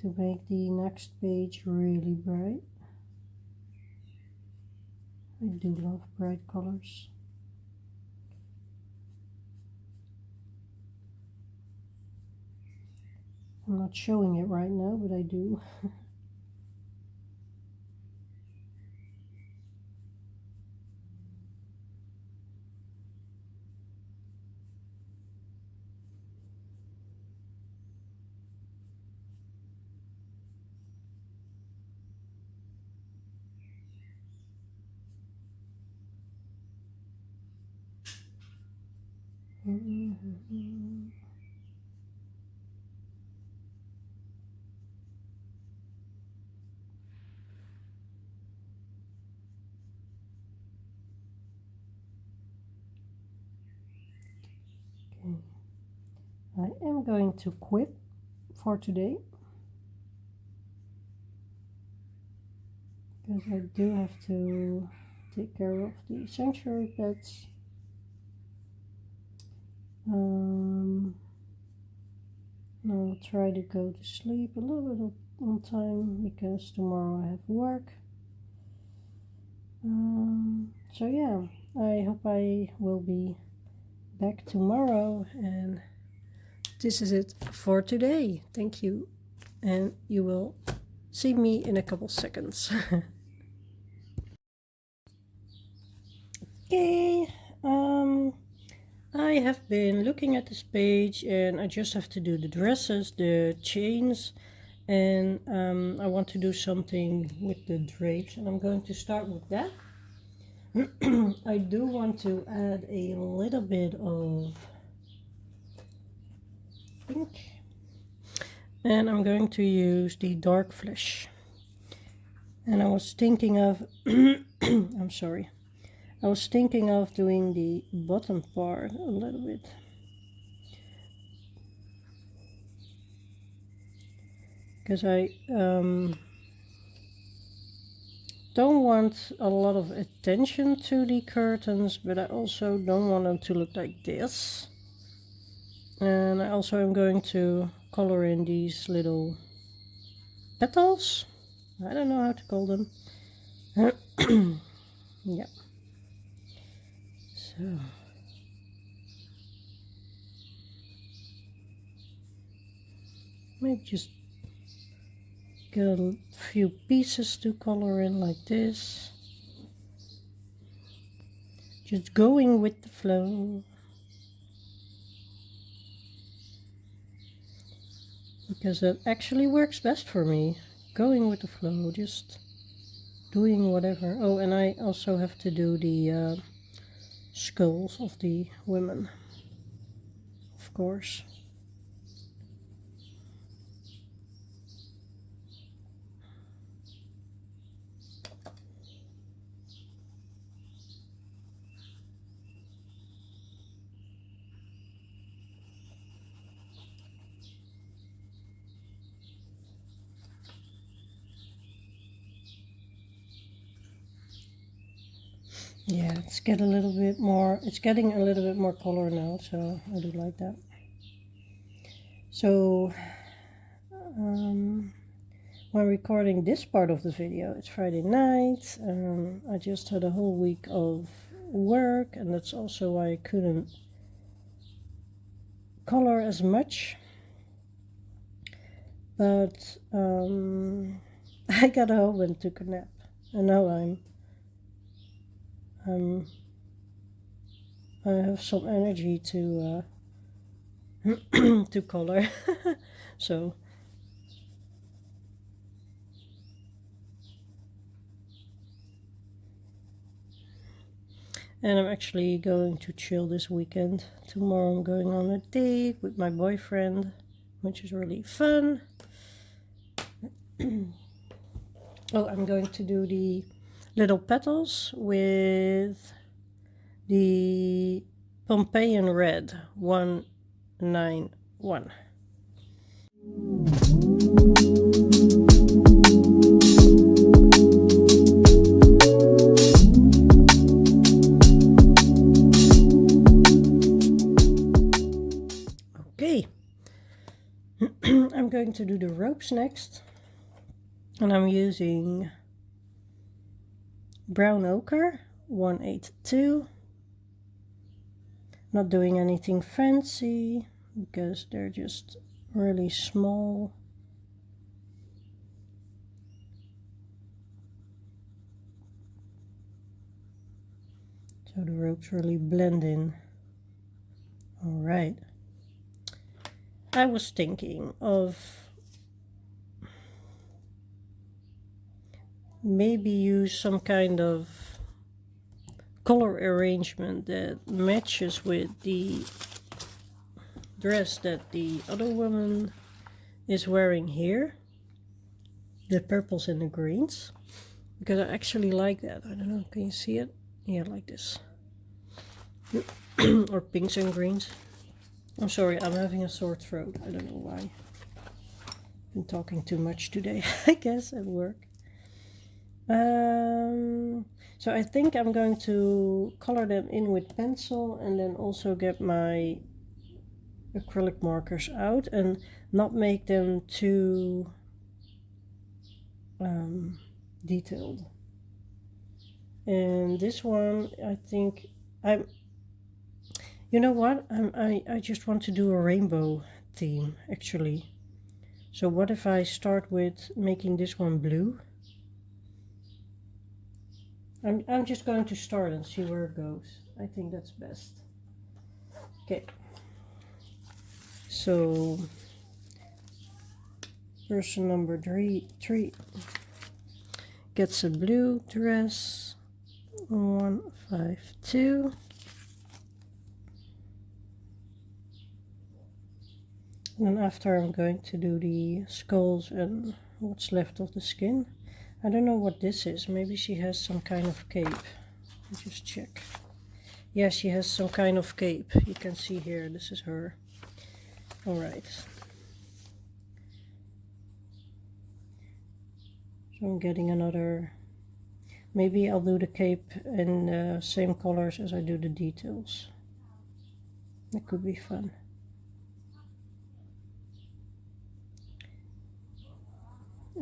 to make the next page really bright. I do love bright colors. I'm not showing it right now, but I do. Okay. I am going to quit for today because I do have to take care of the sanctuary pets. I'll try to go to sleep a little bit on time because tomorrow I have work. So yeah, I hope I will be back tomorrow, and this is it for today. Thank you, and you will see me in a couple seconds. Okay, I have been looking at this page, and I just have to do the dresses, the chains, and I want to do something with the drapes, and I'm going to start with that. I do want to add a little bit of pink, and I'm going to use the dark flesh. And I was thinking of I'm sorry, I was thinking of doing the bottom part a little bit, because I don't want a lot of attention to the curtains, but I also don't want them to look like this. And I also am going to color in these little petals. I don't know how to call them. Yeah. So maybe just get a few pieces to color in like this. Just going with the flow. Because that actually works best for me. Going with the flow, just doing whatever. Oh, and I also have to do the skulls of the women, of course. Yeah, it's getting a little bit more color now, so I do like that. So when recording this part of the video, it's Friday night. I just had a whole week of work, and that's also why I couldn't color as much. But I got home and took a nap, and now I have some energy to to color. So and I'm actually going to chill this weekend. Tomorrow I'm going on a date with my boyfriend, which is really fun. Oh, I'm going to do the little petals with the Pompeian Red 191. Okay, I'm going to do the ropes next, and I'm using brown ochre 182. Not doing anything fancy because they're just really small. So the ropes really blend in. All right. I was thinking of maybe use some kind of color arrangement that matches with the dress that the other woman is wearing here, the purples and the greens, because I actually like that. I don't know, can you see it? Yeah, like this. Or pinks and greens. I'm sorry, I'm having a sore throat. I don't know why. I've been talking too much today, I guess, at work. So I think I'm going to color them in with pencil and then also get my acrylic markers out and not make them too detailed. And this one, I think you know what? I just want to do a rainbow theme, actually. So what if I start with making this one blue? I'm just going to start and see where it goes. I think that's best. Okay. So person number three gets a blue dress. 152. And then after I'm going to do the skulls and what's left of the skin. I don't know what this is. Maybe she has some kind of cape. Let's just check. Yeah, she has some kind of cape. You can see here, this is her. Alright. So I'm getting another... Maybe I'll do the cape in the same colors as I do the details. That could be fun.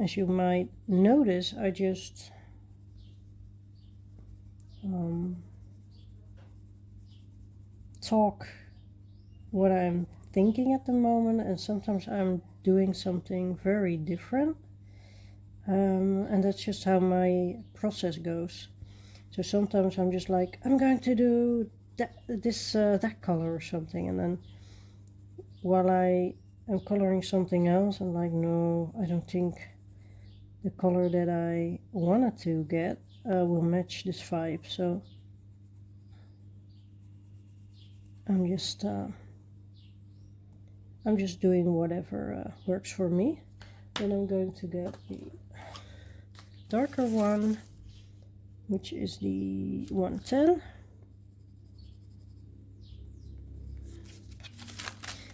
As you might notice, I just talk what I'm thinking at the moment, and sometimes I'm doing something very different, and that's just how my process goes. So sometimes I'm just like, I'm going to do that color or something, and then while I am coloring something else, I'm like, no, I don't think the color that I wanted to get will match this vibe. So I'm just doing whatever works for me. Then I'm going to get the darker one, which is the 110,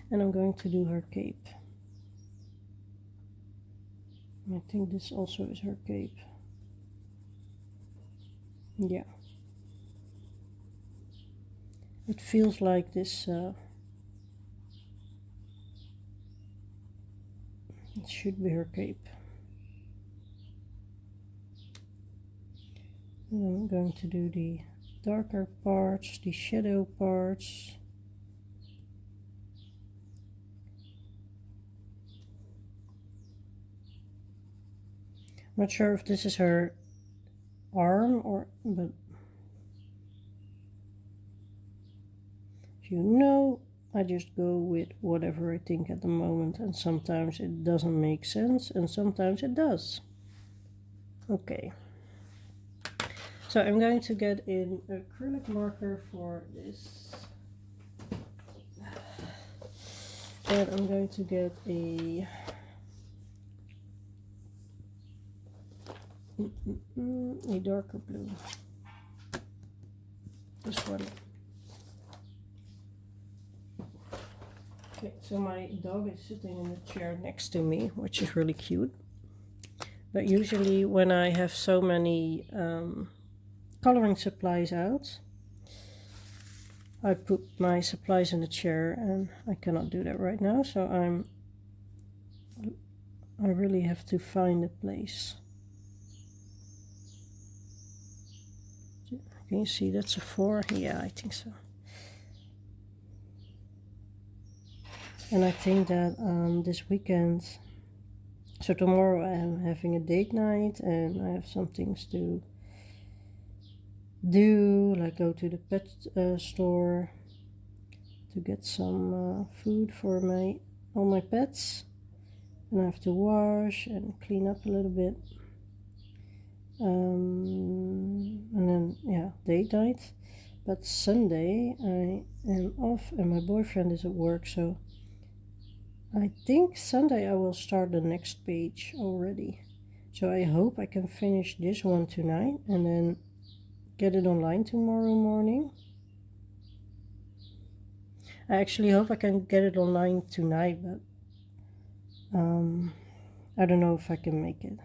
and I'm going to do her cape. I think this also is her cape. Yeah, it feels like this it should be her cape. And I'm going to do the darker parts, the shadow parts. I'm not sure if this is her arm but you know, I just go with whatever I think at the moment, and sometimes it doesn't make sense and sometimes it does. Okay, so I'm going to get an acrylic marker for this, and I'm going to get a darker blue, this one. Okay, so my dog is sitting in the chair next to me, which is really cute. But usually when I have so many coloring supplies out, I put my supplies in the chair, and I cannot do that right now, so I really have to find a place. Can you see that's a 4? Yeah, I think so. And I think that this weekend, so tomorrow I am having a date night, and I have some things to do, like go to the pet store to get some food for all my pets, and I have to wash and clean up a little bit, and then yeah, date night. But Sunday I am off and my boyfriend is at work, so I think Sunday I will start the next page already. So I hope I can finish this one tonight and then get it online tomorrow morning. I actually hope I can get it online tonight, but I don't know if I can make it,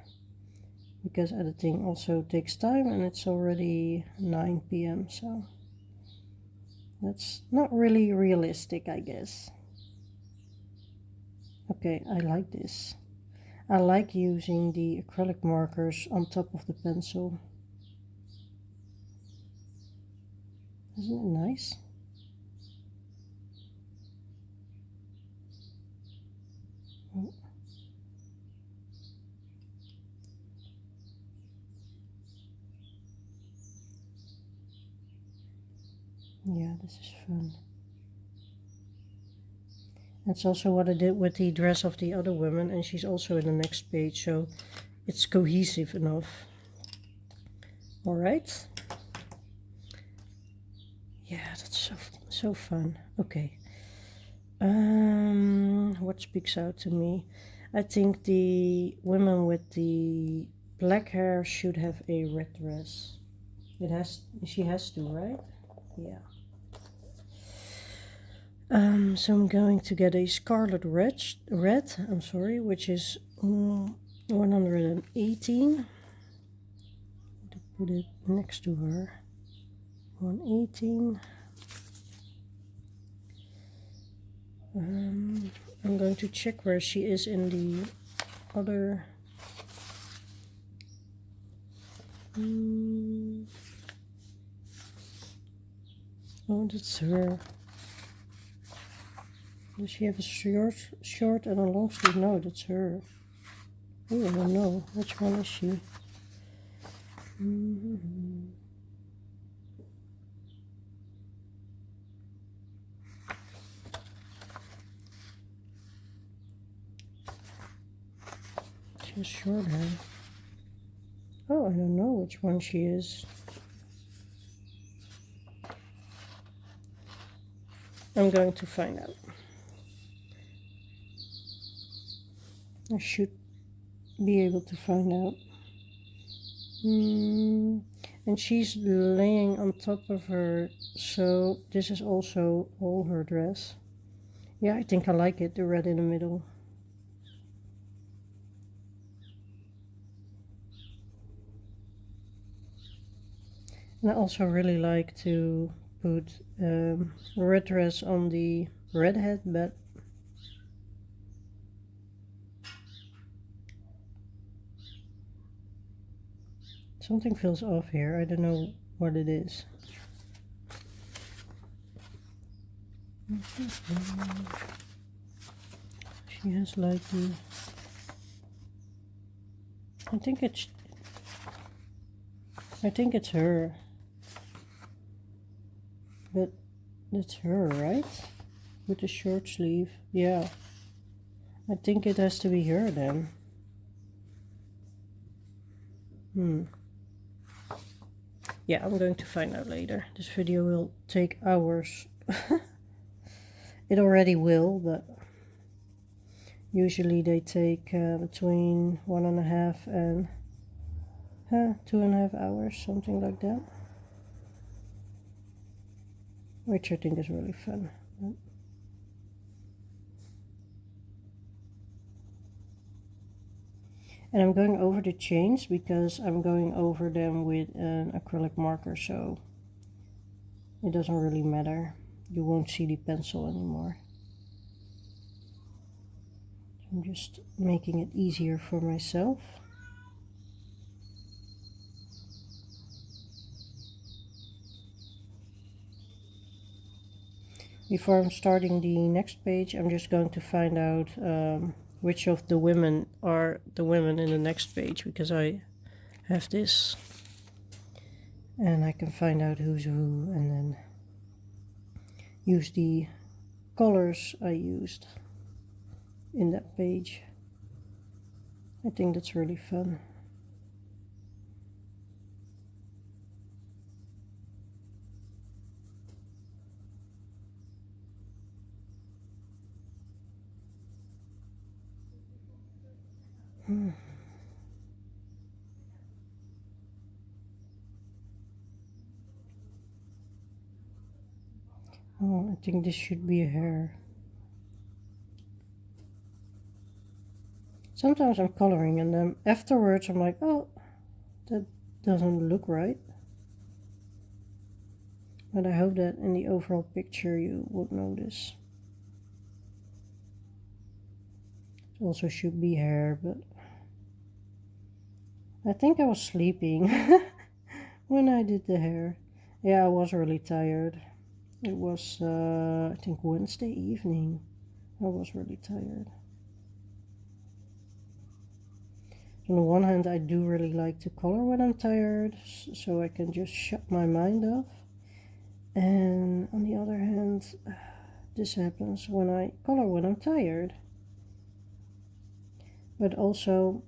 because editing also takes time, and it's already 9 p.m. so that's not really realistic, I guess. Okay, I like this. I like using the acrylic markers on top of the pencil. Isn't it nice? Oh. Yeah, this is fun. That's also what I did with the dress of the other woman, and she's also in the next page, so it's cohesive enough. All right. Yeah, that's so fun. Okay. What speaks out to me? I think the woman with the black hair should have a red dress. She has to, right? Yeah. So I'm going to get a scarlet red, which is 118. To put it next to her. 118. I'm going to check where she is in the other. Oh, that's her. Does she have a short and a long sleeve? No, that's her. Oh, I don't know. Which one is she? She has short hair. Oh, I don't know which one she is. I'm going to find out. I should be able to find out. And she's laying on top of her, so this is also all her dress. Yeah, I think I like it, the red in the middle. And I also really like to put red dress on the red head, but something feels off here. I don't know what it is. She has like the, I think it's her, but it's her, right? With the short sleeve. Yeah, I think it has to be her then. Yeah, I'm going to find out later. This video will take hours. It already will, but usually they take between 1.5 and 2.5 hours, something like that. Which I think is really fun. And I'm going over the chains because I'm going over them with an acrylic marker, so it doesn't really matter. You won't see the pencil anymore. I'm just making it easier for myself. Before I'm starting the next page, I'm just going to find out which of the women are the women in the next page, because I have this. And I can find out who's who and then use the colors I used in that page. I think that's really fun. Oh, I think this should be a hair. Sometimes I'm coloring and then afterwards I'm like, oh, that doesn't look right. But I hope that in the overall picture you would notice. It also should be hair, but I think I was sleeping when I did the hair. Yeah, I was really tired. It was, I think, Wednesday evening. I was really tired. On the one hand, I do really like to color when I'm tired, so I can just shut my mind off. And on the other hand, this happens when I color when I'm tired. But also,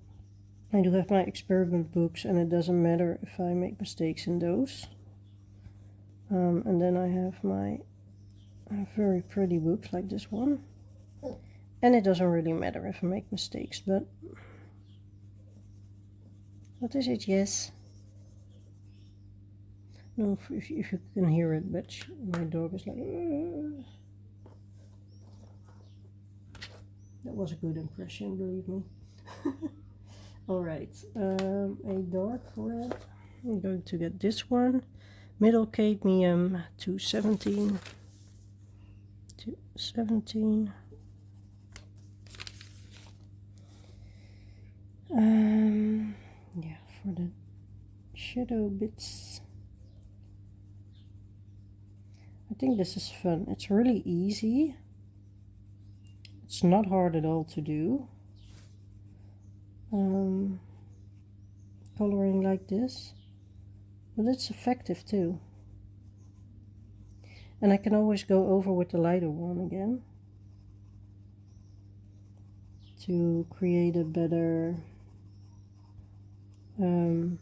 I do have my experiment books, and it doesn't matter if I make mistakes in those. And then I have my very pretty books like this one. And it doesn't really matter if I make mistakes, but... What is it? Yes. No, if you can hear it, but my dog is like... That was a good impression, believe me. Alright, a dark red. I'm going to get this one. Middle cadmium 217. 217. Yeah, for the shadow bits. I think this is fun. It's really easy. It's not hard at all to do. Coloring like this, but it's effective too. And I can always go over with the lighter one again to create a better right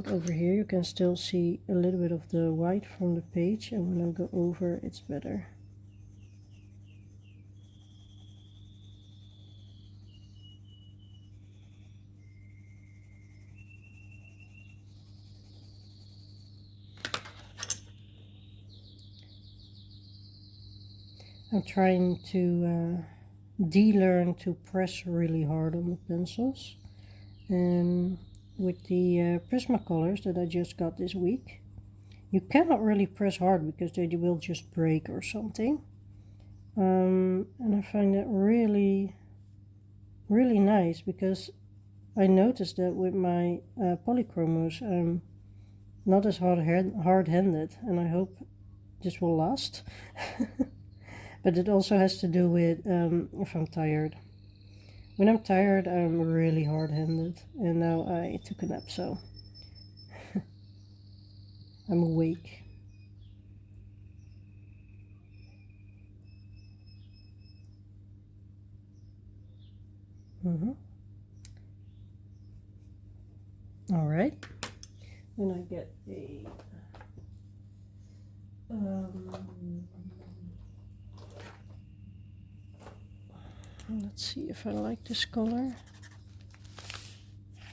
over here. You can still see a little bit of the white from the page, and when I go over, it's better. I'm trying to de-learn to press really hard on the pencils, and with the Prismacolors that I just got this week, you cannot really press hard because they will just break or something. And I find that really, really nice, because I noticed that with my polychromos I'm not as hard-handed, and I hope this will last. But it also has to do with if I'm tired. When I'm tired, I'm really hard-handed, and now I took a nap, so I'm awake. All right. Then I get a let's see if I like this color.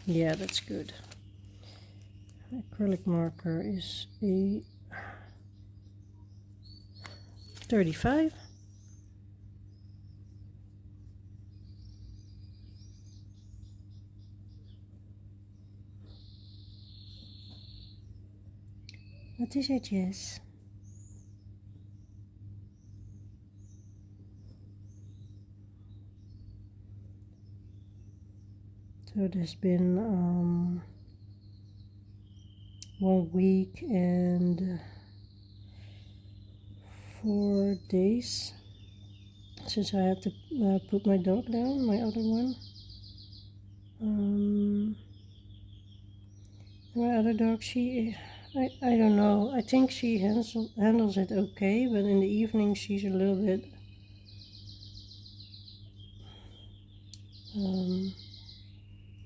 Yeah, that's good. Acrylic marker is a 35. What is it? Yes. So there's been 1 week and 4 days since I had to put my dog down, my other one. My other dog, I don't know. I think she handles it okay, but in the evening she's a little bit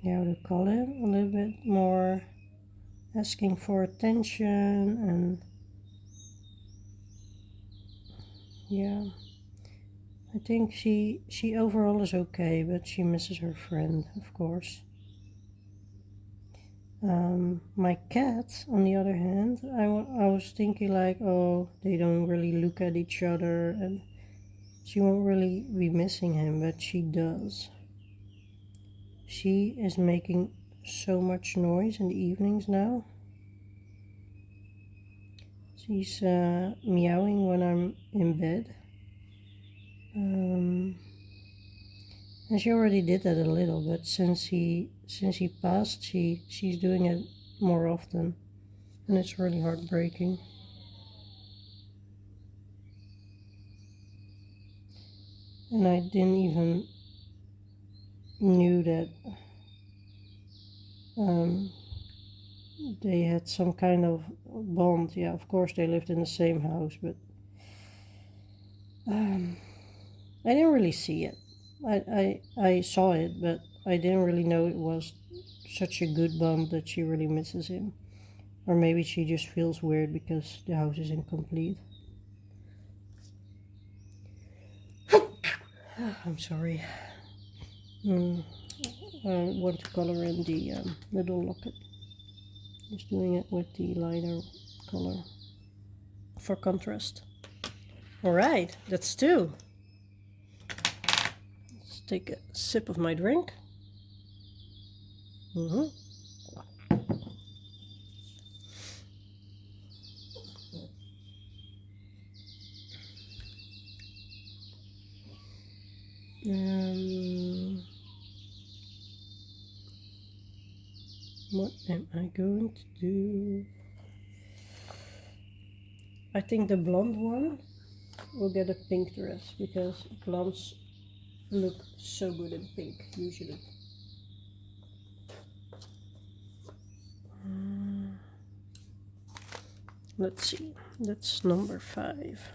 yeah, what do you call it? A little bit more asking for attention, and yeah, I think she overall is okay, but she misses her friend, of course. My cat, on the other hand, I was thinking like, oh, they don't really look at each other, and she won't really be missing him, but she does. She is making so much noise in the evenings now. She's meowing when I'm in bed. And she already did that a little, but since he passed, she's doing it more often. And it's really heartbreaking. And I didn't even knew that they had some kind of bond. Yeah, of course they lived in the same house, but I didn't really see it. I saw it, but I didn't really know it was such a good bond that she really misses him. Or maybe she just feels weird because the house is incomplete. I'm sorry. I want to color in the little locket. Just doing it with the lighter color for contrast. Alright, that's two. Let's take a sip of my drink. What am I going to do? I think the blonde one will get a pink dress because blondes look so good in pink usually. Let's see, that's number 5.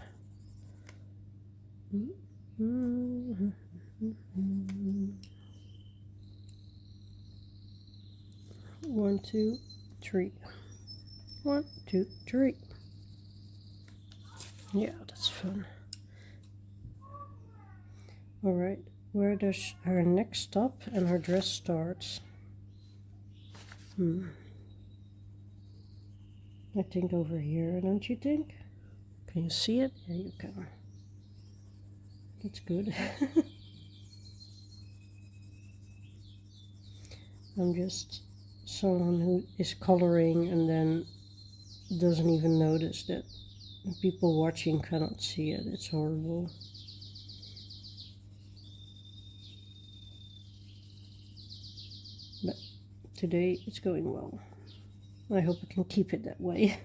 1, 2, 3. 1, 2, 3. Yeah, that's fun. Alright, where does her neck stop and her dress starts? I think over here, don't you think? Can you see it? Yeah, you can. That's good. I'm just someone who is coloring and then doesn't even notice that people watching cannot see it. It's horrible. But today it's going well. I hope I can keep it that way.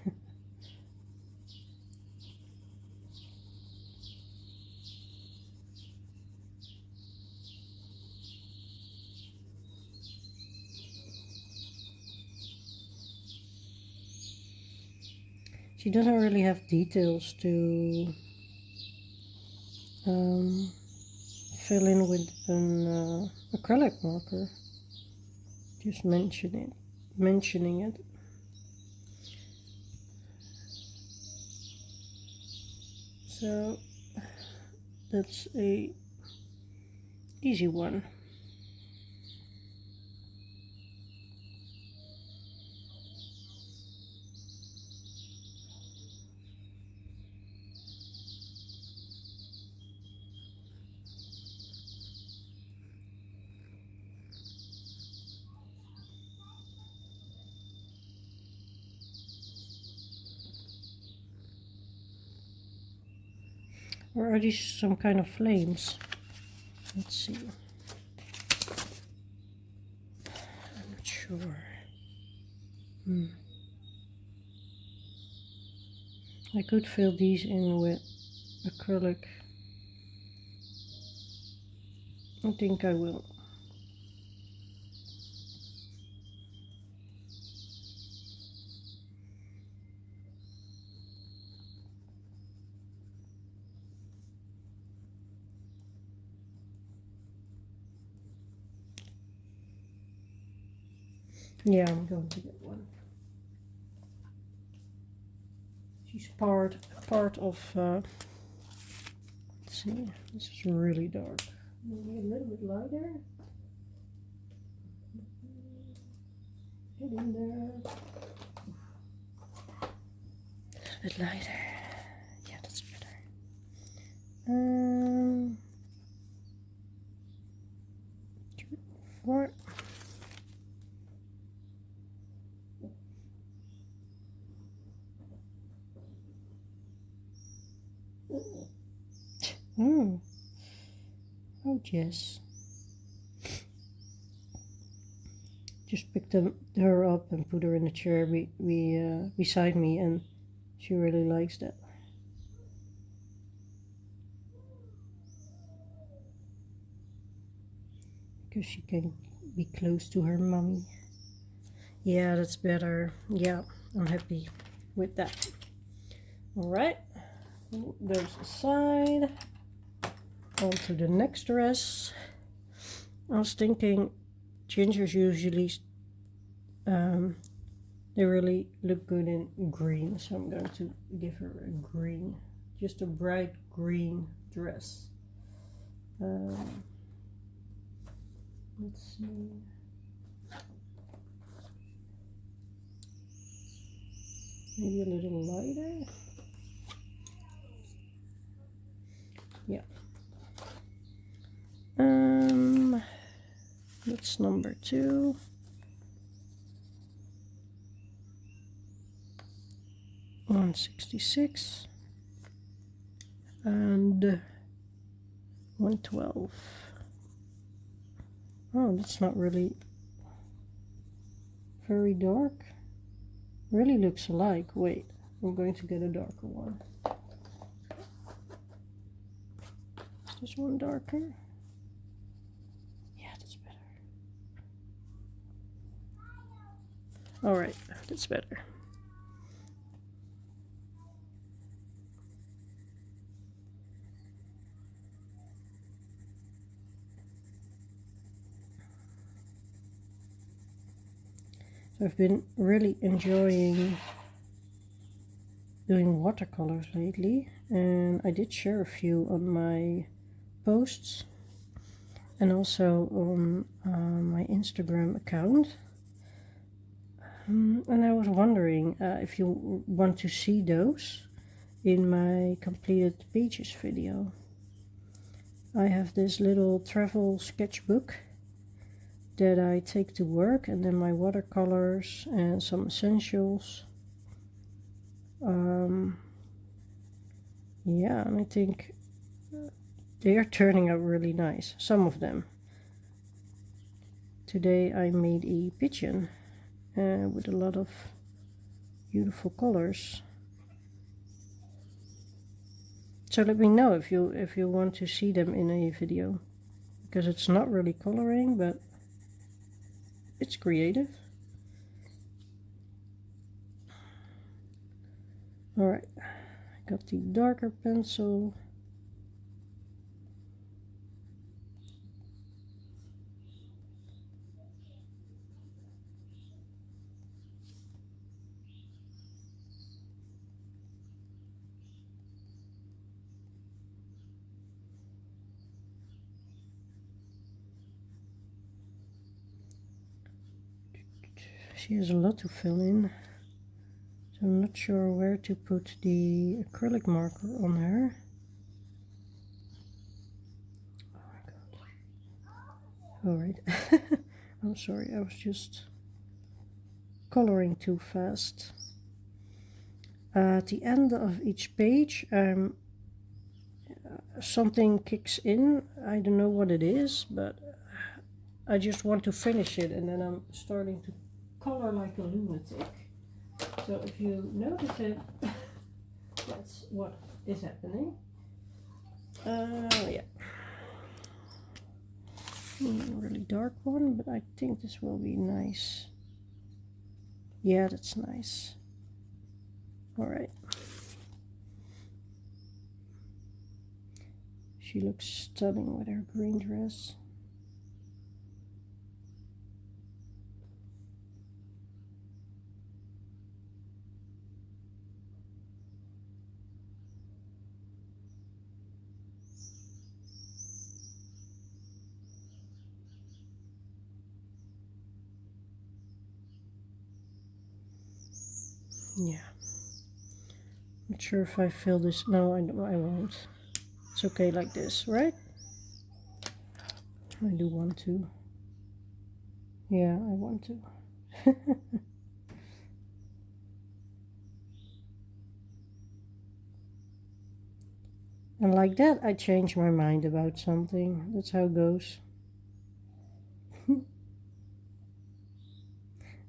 She doesn't really have details to fill in with an acrylic marker. Just mentioning it. So that's a easy one. Or are these some kind of flames? Let's see. I'm not sure. I could fill these in with acrylic. I think I will. Yeah, I'm going to get one. She's part of. Let's see, this is really dark. Maybe a little bit lighter. Get in there. A bit lighter. Yeah, that's better. 2, 4. Oh, yes. just picked her up and put her in a chair beside me, and she really likes that. Because she can be close to her mommy. Yeah, that's better. Yeah, I'm happy with that. All right, put those aside. On to the next dress. I was thinking gingers usually they really look good in green, so I'm going to give her a green, just a bright green dress. Let's see. Maybe a little lighter. Yeah. That's number 2. $166 and $112. Oh, that's not really very dark. Really looks alike. Wait, I'm going to get a darker one. Is this one darker? Yeah, that's better. Alright, that's better. I've been really enjoying doing watercolors lately, and I did share a few on my posts and also on my Instagram account. And I was wondering if you want to see those in my completed pages video. I have this little travel sketchbook that I take to work, and then my watercolors and some essentials. Yeah, and I think they are turning out really nice, some of them. Today I made a pigeon with a lot of beautiful colors. So let me know if you want to see them in a video, because it's not really coloring, but it's creative. Alright, I got the darker pencil. She has a lot to fill in, so I'm not sure where to put the acrylic marker on her. Oh my god. Alright. I'm sorry, I was just coloring too fast. At the end of each page, something kicks in. I don't know what it is, but I just want to finish it, and then I'm starting to color like a lunatic. So if you notice it, that's what is happening. Yeah. Really dark one, but I think this will be nice. Yeah, that's nice. Alright. She looks stunning with her green dress. Yeah. Not sure if I fill this. No, I won't. It's okay like this, right? I do want to. Yeah, I want to. And like that, I change my mind about something. That's how it goes.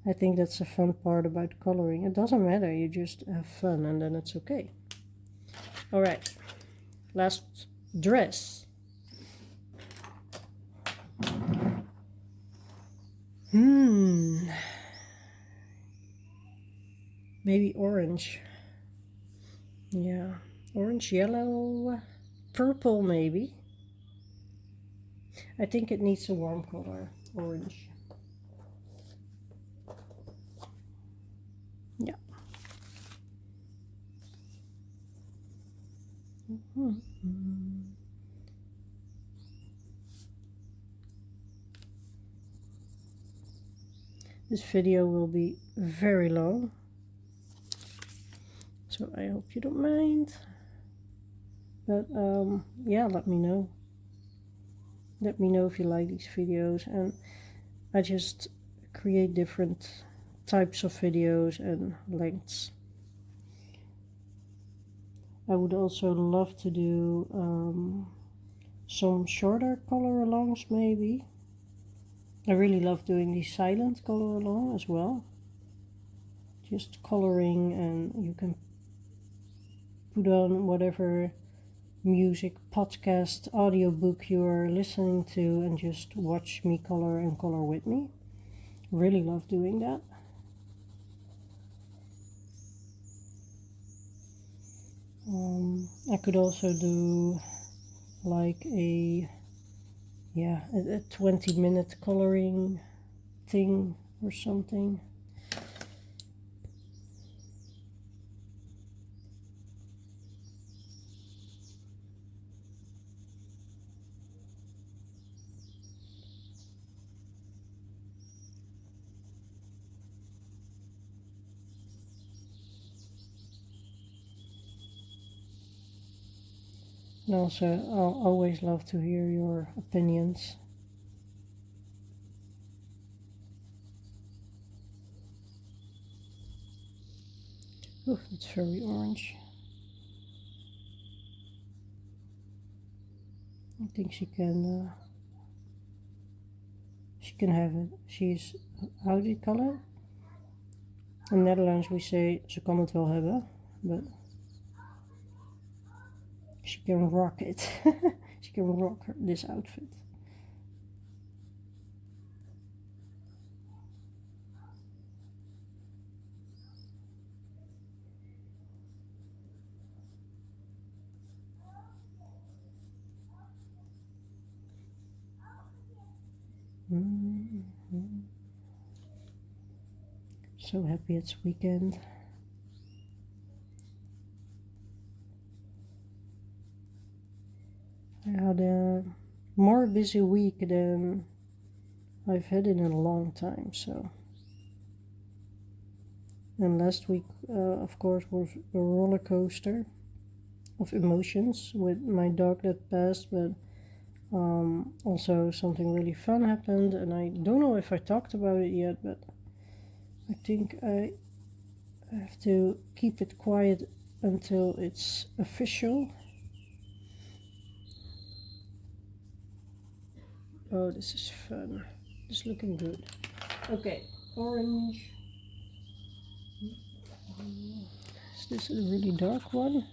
I think that's the fun part about coloring. It doesn't matter, you just have fun and then it's okay. All right, last dress. Maybe orange. Yeah, orange, yellow, purple maybe. I think it needs a warm color, orange. Yeah. This video will be very long, so I hope you don't mind. But yeah, let me know. Let me know if you like these videos, and I just create different types of videos and lengths. I would also love to do some shorter color alongs maybe. I really love doing these silent color along as well. Just coloring, and you can put on whatever music, podcast, audiobook you are listening to and just watch me color and color with me. Really love doing that. I could also do like a 20-minute coloring thing or something. And also, I'll always love to hear your opinions. Oh, it's very orange. I think she can have it. She's, how do you call it? In Netherlands we say, ze kan het wel hebben, but she can rock it. She can rock this outfit. So happy it's weekend. I had a more busy week than I've had in a long time, so. And last week, of course, was a roller coaster of emotions with my dog that passed, but also something really fun happened, and I don't know if I talked about it yet, but I think I have to keep it quiet until it's official. Oh, this is fun. It's looking good. Okay, orange. Is this a really dark one?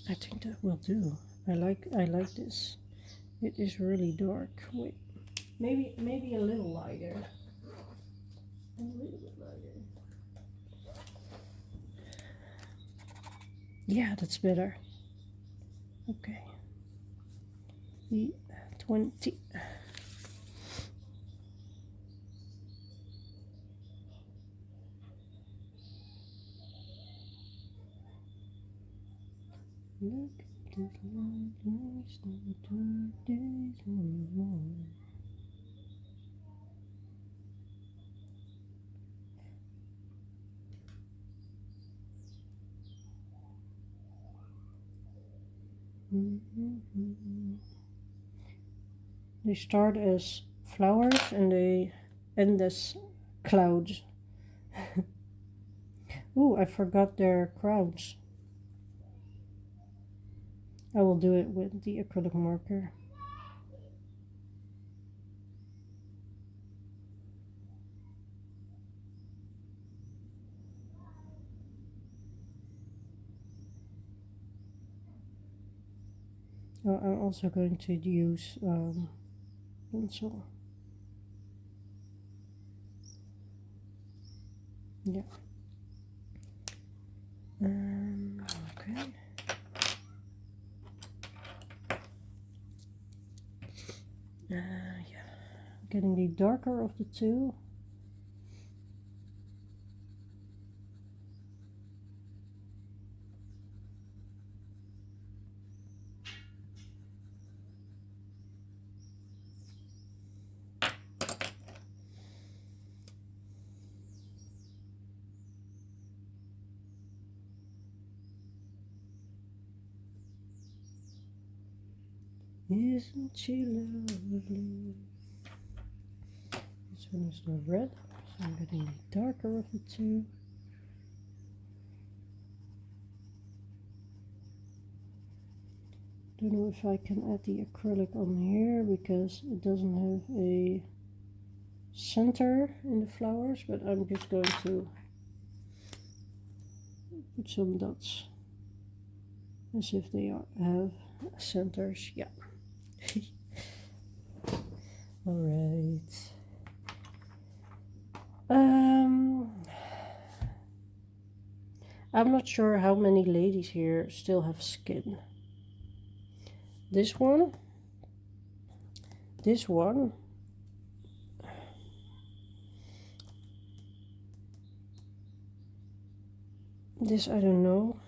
I think that will do. I like this. It is really dark. Wait, maybe a little lighter. A little bit lighter. Yeah, that's better. Okay. The 20. Look at this light, the dark days on. They start as flowers and they end as clouds. Ooh, I forgot their crowns. I will do it with the acrylic marker. I'm also going to use pencil. Yeah. Okay. Yeah. Getting the darker of the two. Isn't she lovely? This one is the red, so I'm getting the darker of the two. Don't know if I can add the acrylic on here because it doesn't have a center in the flowers, but I'm just going to put some dots as if they have centers. Yeah. All right. I'm not sure how many ladies here still have skin. This one, this I don't know,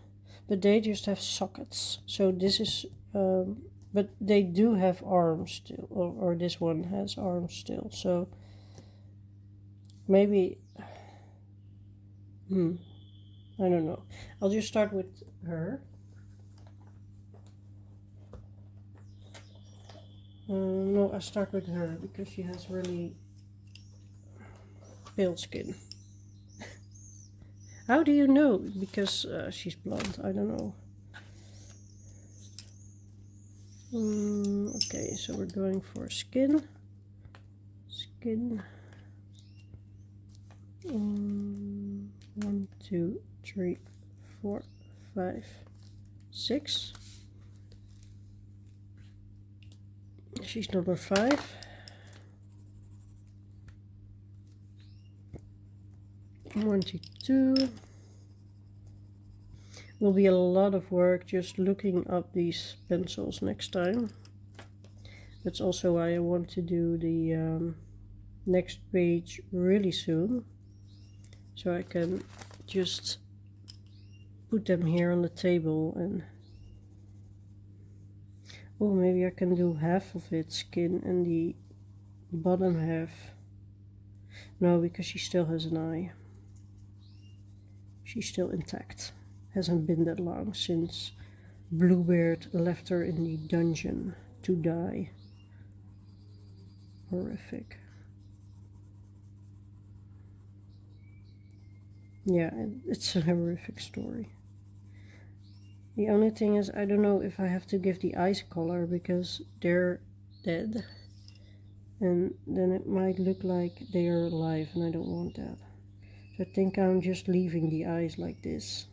but they just have sockets. So this is, but they do have arms still, or this one has arms still. So maybe, I don't know. I'll just start with her. No, I'll start with her because she has really pale skin. How do you know? Because she's blonde. I don't know. Okay, so we're going for skin. Skin. 1, 2, 3, 4, 5, 6. She's number 5. One, two. Will be a lot of work just looking up these pencils next time. That's also why I want to do the next page really soon, so I can just put them here on the table. And oh, maybe I can do half of it skin and the bottom half. No, because she still has an eye. She's still intact. Hasn't been that long since Bluebeard left her in the dungeon to die. Horrific. Yeah, it's a horrific story. The only thing is, I don't know if I have to give the eyes color because they're dead. And then it might look like they are alive, and I don't want that. So I think I'm just leaving the eyes like this.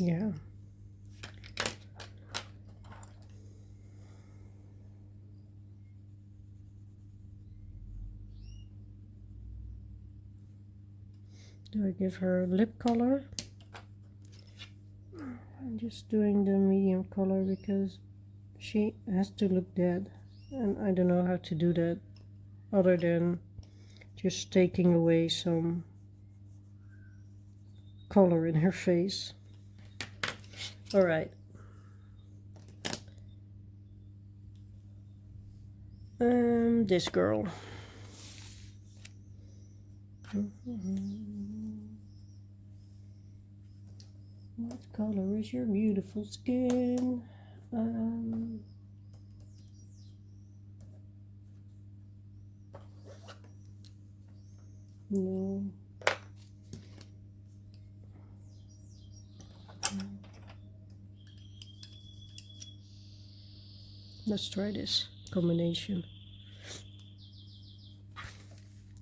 Yeah. Do I give her lip color? I'm just doing the medium color because she has to look dead, and I don't know how to do that other than just taking away some color in her face. All right. This girl. What color is your beautiful skin? No. Let's try this combination.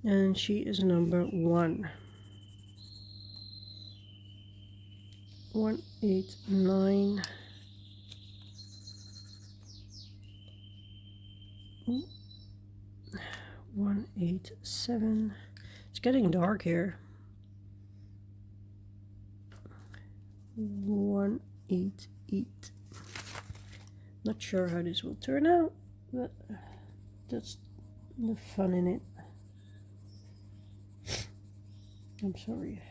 And she is number 1. 189. 187. It's getting dark here. 188. Not sure how this will turn out, but that's the fun in it. I'm sorry.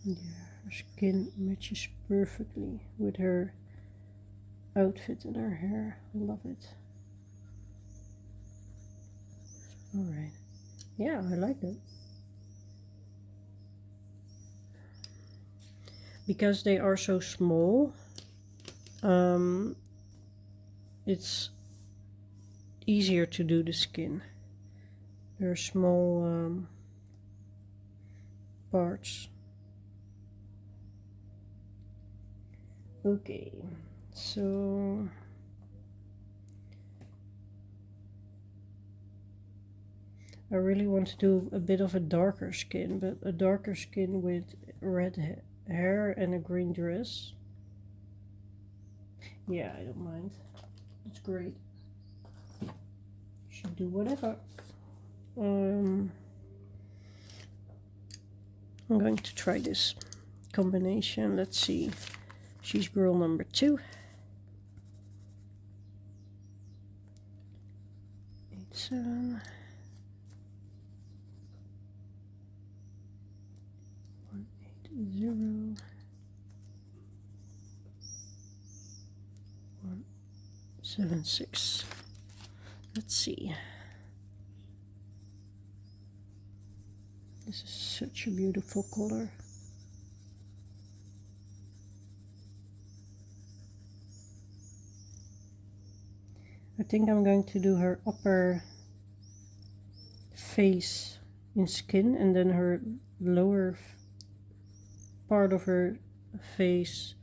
Yeah, her skin matches perfectly with her outfit and her hair. I love it. Alright. Yeah, I like it. Because they are so small, it's easier to do the skin. They're small parts. Okay, so I really want to do a bit of a darker skin, but a darker skin with red hair and a green dress. Yeah, I don't mind. It's great. Should do whatever. I'm going to try this combination. Let's see. She's girl number 2. 87. 180. 176. Let's see. This is such a beautiful color. I think I'm going to do her upper face in skin and then her lower part of her face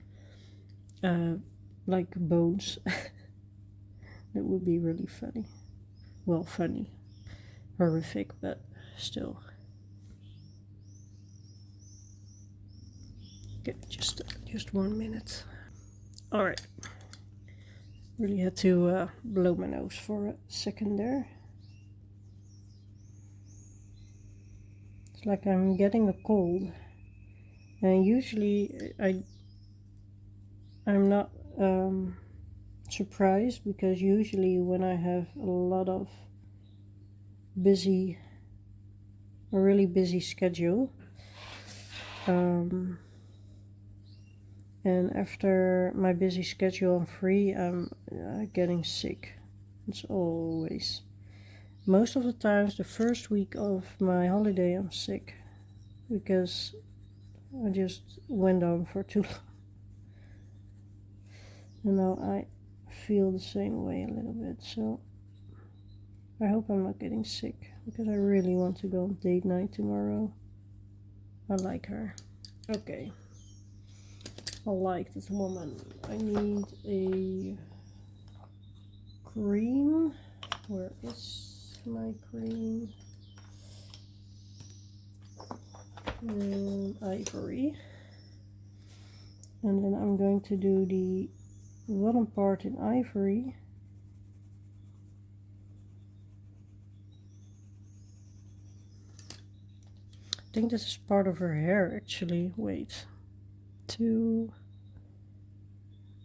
like bones. That would be really funny. Well, funny. Horrific, but still. Okay, just 1 minute. Alright. Really had to blow my nose for a second there. It's like I'm getting a cold. And usually I'm not surprised, because usually when I have a lot of a really busy schedule, and after my busy schedule I'm free, I'm getting sick. It's always, most of the times, the first week of my holiday I'm sick, because I just went on for too long. And now I feel the same way a little bit, so I hope I'm not getting sick, because I really want to go on date night tomorrow. I like her. Okay. I like this woman. I need a cream. Where is my cream? and ivory. And then I'm going to do the bottom part in ivory. I think this is part of her hair actually. Wait. 2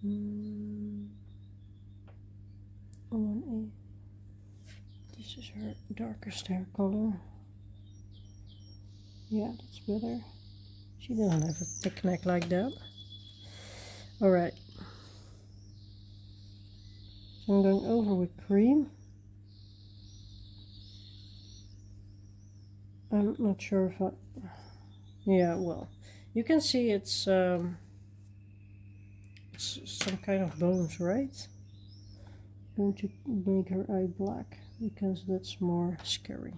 1 8. This is her darkest hair color. Yeah, that's better. She doesn't have a thick neck like that. Alright. So I'm going over with cream. I'm not sure if I... Yeah, well, you can see it's some kind of bones, right? I'm going to make her eye black because that's more scary.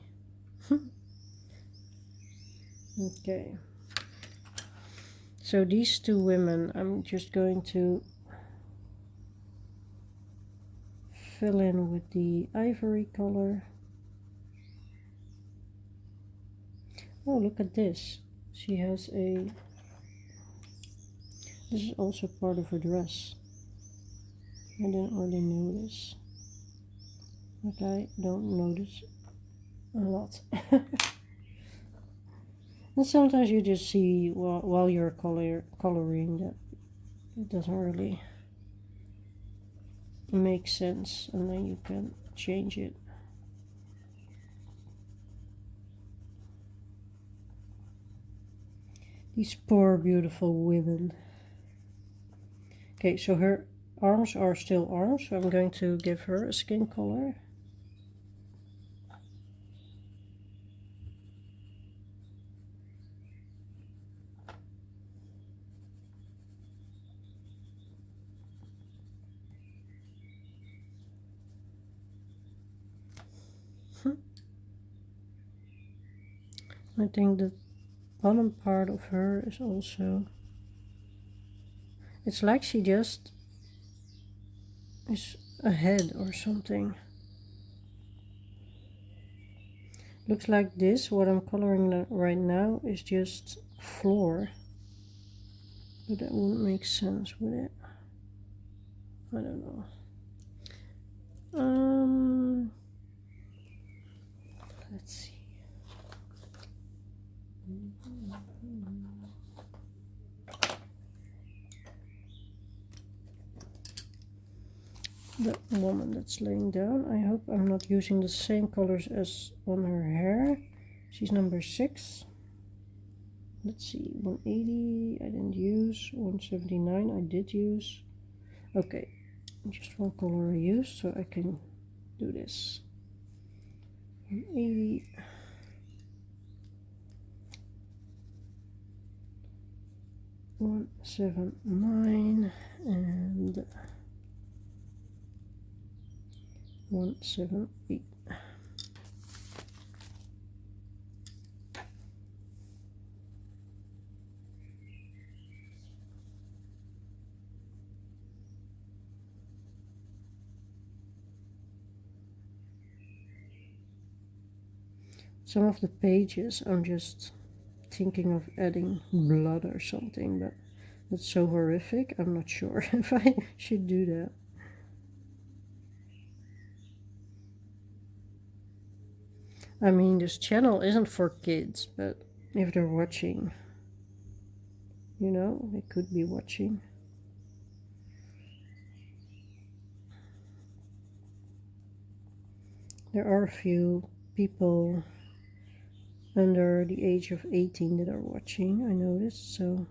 Okay. So these two women, I'm just going to fill in with the ivory color. Oh, look at this. She has a... This is also part of her dress. I didn't really notice. Like I don't notice a lot. And sometimes you just see while you're coloring that it doesn't really make sense, and then you can change it. These poor beautiful women. Okay, so her arms are still arms, so I'm going to give her a skin color. I think the bottom part of her is also... It's like she just is a head or something. Looks like this, what I'm coloring right now, is just floor. But that wouldn't make sense, would it? I don't know. Let's see. The woman that's laying down. I hope I'm not using the same colors as on her hair. She's number 6. Let's see, 180 I didn't use, 179 I did use. Okay, just one color I used, so I can do this. 180. One 179 and 178. Some of the pages I'm just thinking of adding blood or something, but that's so horrific. I'm not sure if I should do that. I mean, this channel isn't for kids, but if they're watching, you know, they could be watching. There are a few people under the age of 18 that are watching, I noticed, so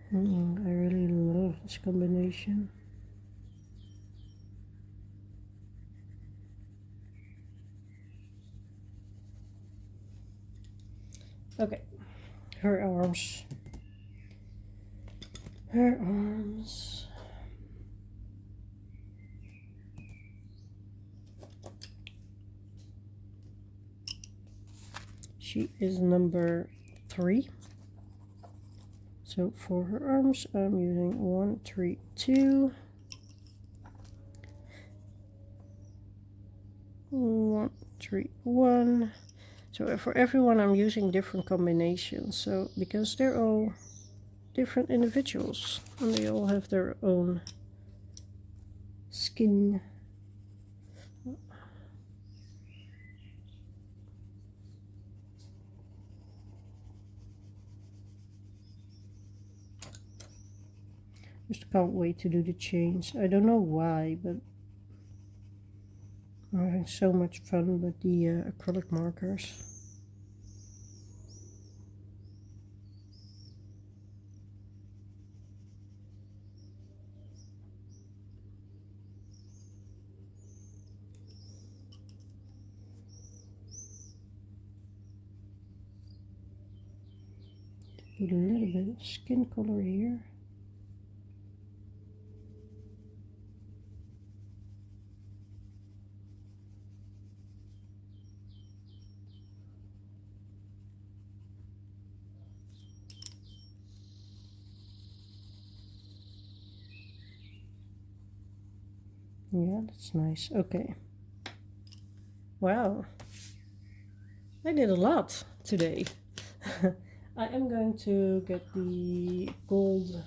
I really love this combination. Okay, her arms. Her arms. She is number 3. So for her arms, I'm using 1, 3, 2. 1, 3, 1. So for everyone, I'm using different combinations. So because they're all different individuals and they all have their own skin. Just can't wait to do the chains. I don't know why, but I'm having so much fun with the acrylic markers. Put a little bit of skin color here. Yeah, that's nice. Okay. Wow. I did a lot today. I am going to get the gold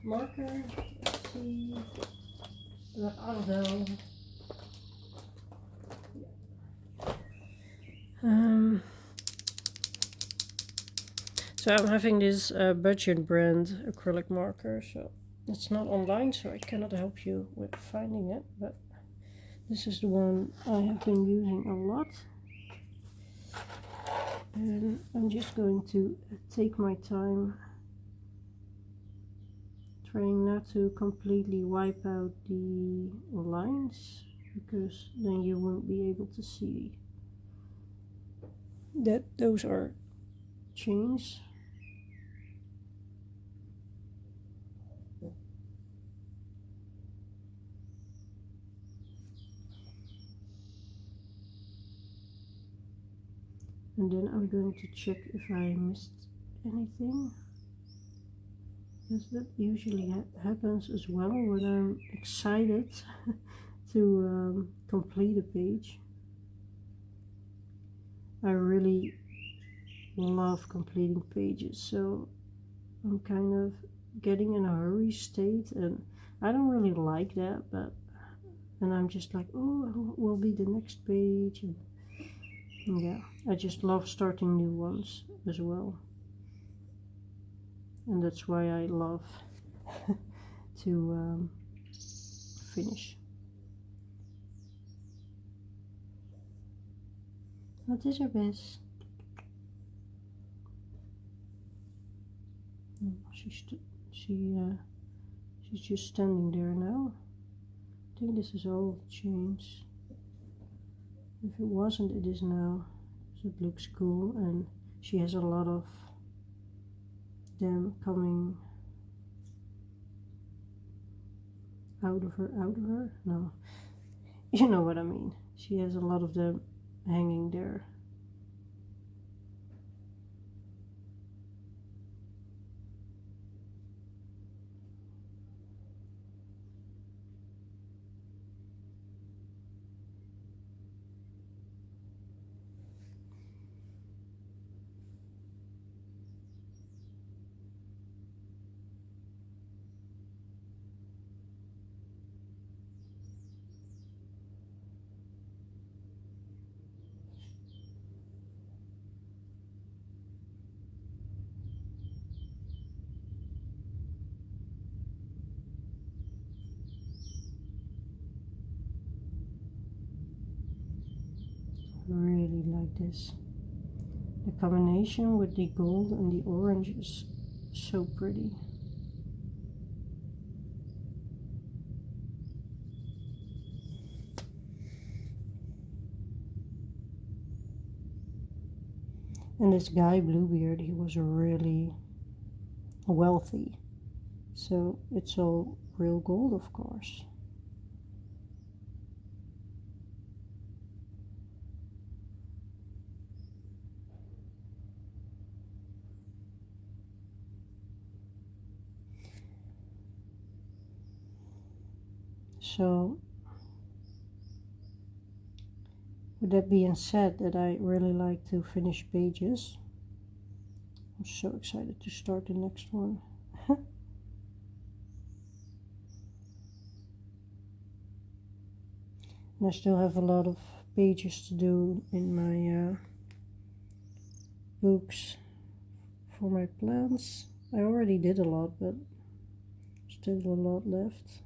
marker. Let's see. Oh no. So I'm having this budget brand acrylic marker. So it's not online, so I cannot help you with finding it. But this is the one I have been using a lot. And I'm just going to take my time, trying not to completely wipe out the lines, because then you won't be able to see that those are chains. And then I'm going to check if I missed anything, because that usually happens as well when I'm excited to complete a page. I really love completing pages, so I'm kind of getting in a hurry state, and I don't really like that, but and I'm just like, oh, it will be the next page, and yeah, I just love starting new ones as well, and that's why I love to finish. What is her best? She's just standing there now. I think this is all chains. If it wasn't, it is now. So it looks cool, and she has a lot of them coming out of her. No, you know what I mean. She has a lot of them hanging there. Really like this. The combination with the gold and the orange is so pretty. And this guy, Bluebeard, he was really wealthy. So it's all real gold, of course. So with that being said, that I really like to finish pages. I'm so excited to start the next one. And I still have a lot of pages to do in my books for my plans. I already did a lot, but still a lot left.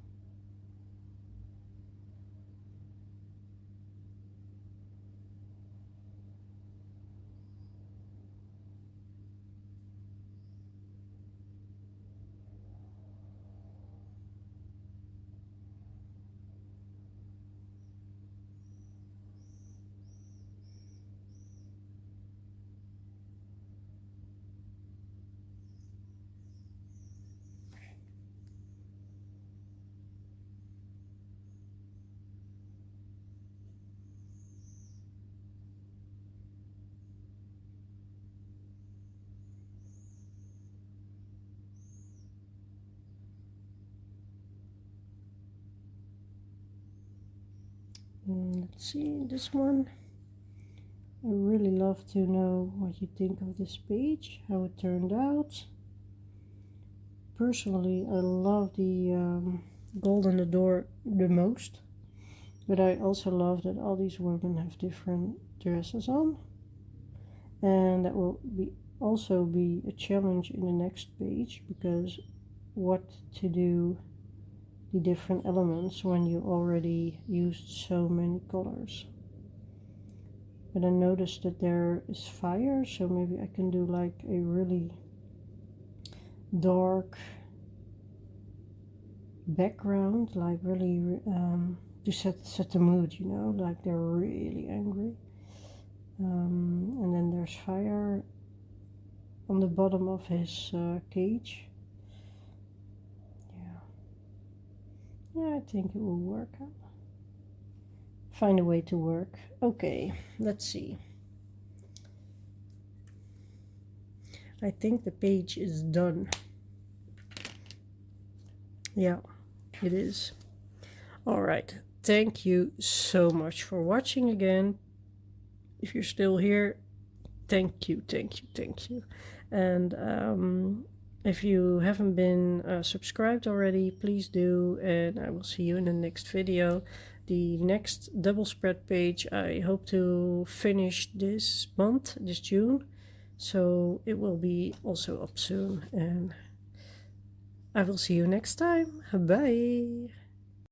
Let's see, this one. I really love to know what you think of this page, how it turned out. Personally, I love the gold on the door the most, but I also love that all these women have different dresses on, and that will also be a challenge in the next page, because what to do the different elements when you already used so many colors. But I noticed that there is fire, so maybe I can do like a really dark background, like really to set the mood, you know, like they're really angry. And then there's fire on the bottom of his cage. Yeah, I think it will work out. Find a way to work. Okay, let's see. I think the page is done. Yeah, it is. All right. Thank you so much for watching again. If you're still here, thank you, thank you, thank you. And if you haven't been subscribed already, please do. And I will see you in the next video. The next double spread page I hope to finish this month, this June. So it will be also up soon. And I will see you next time. Bye.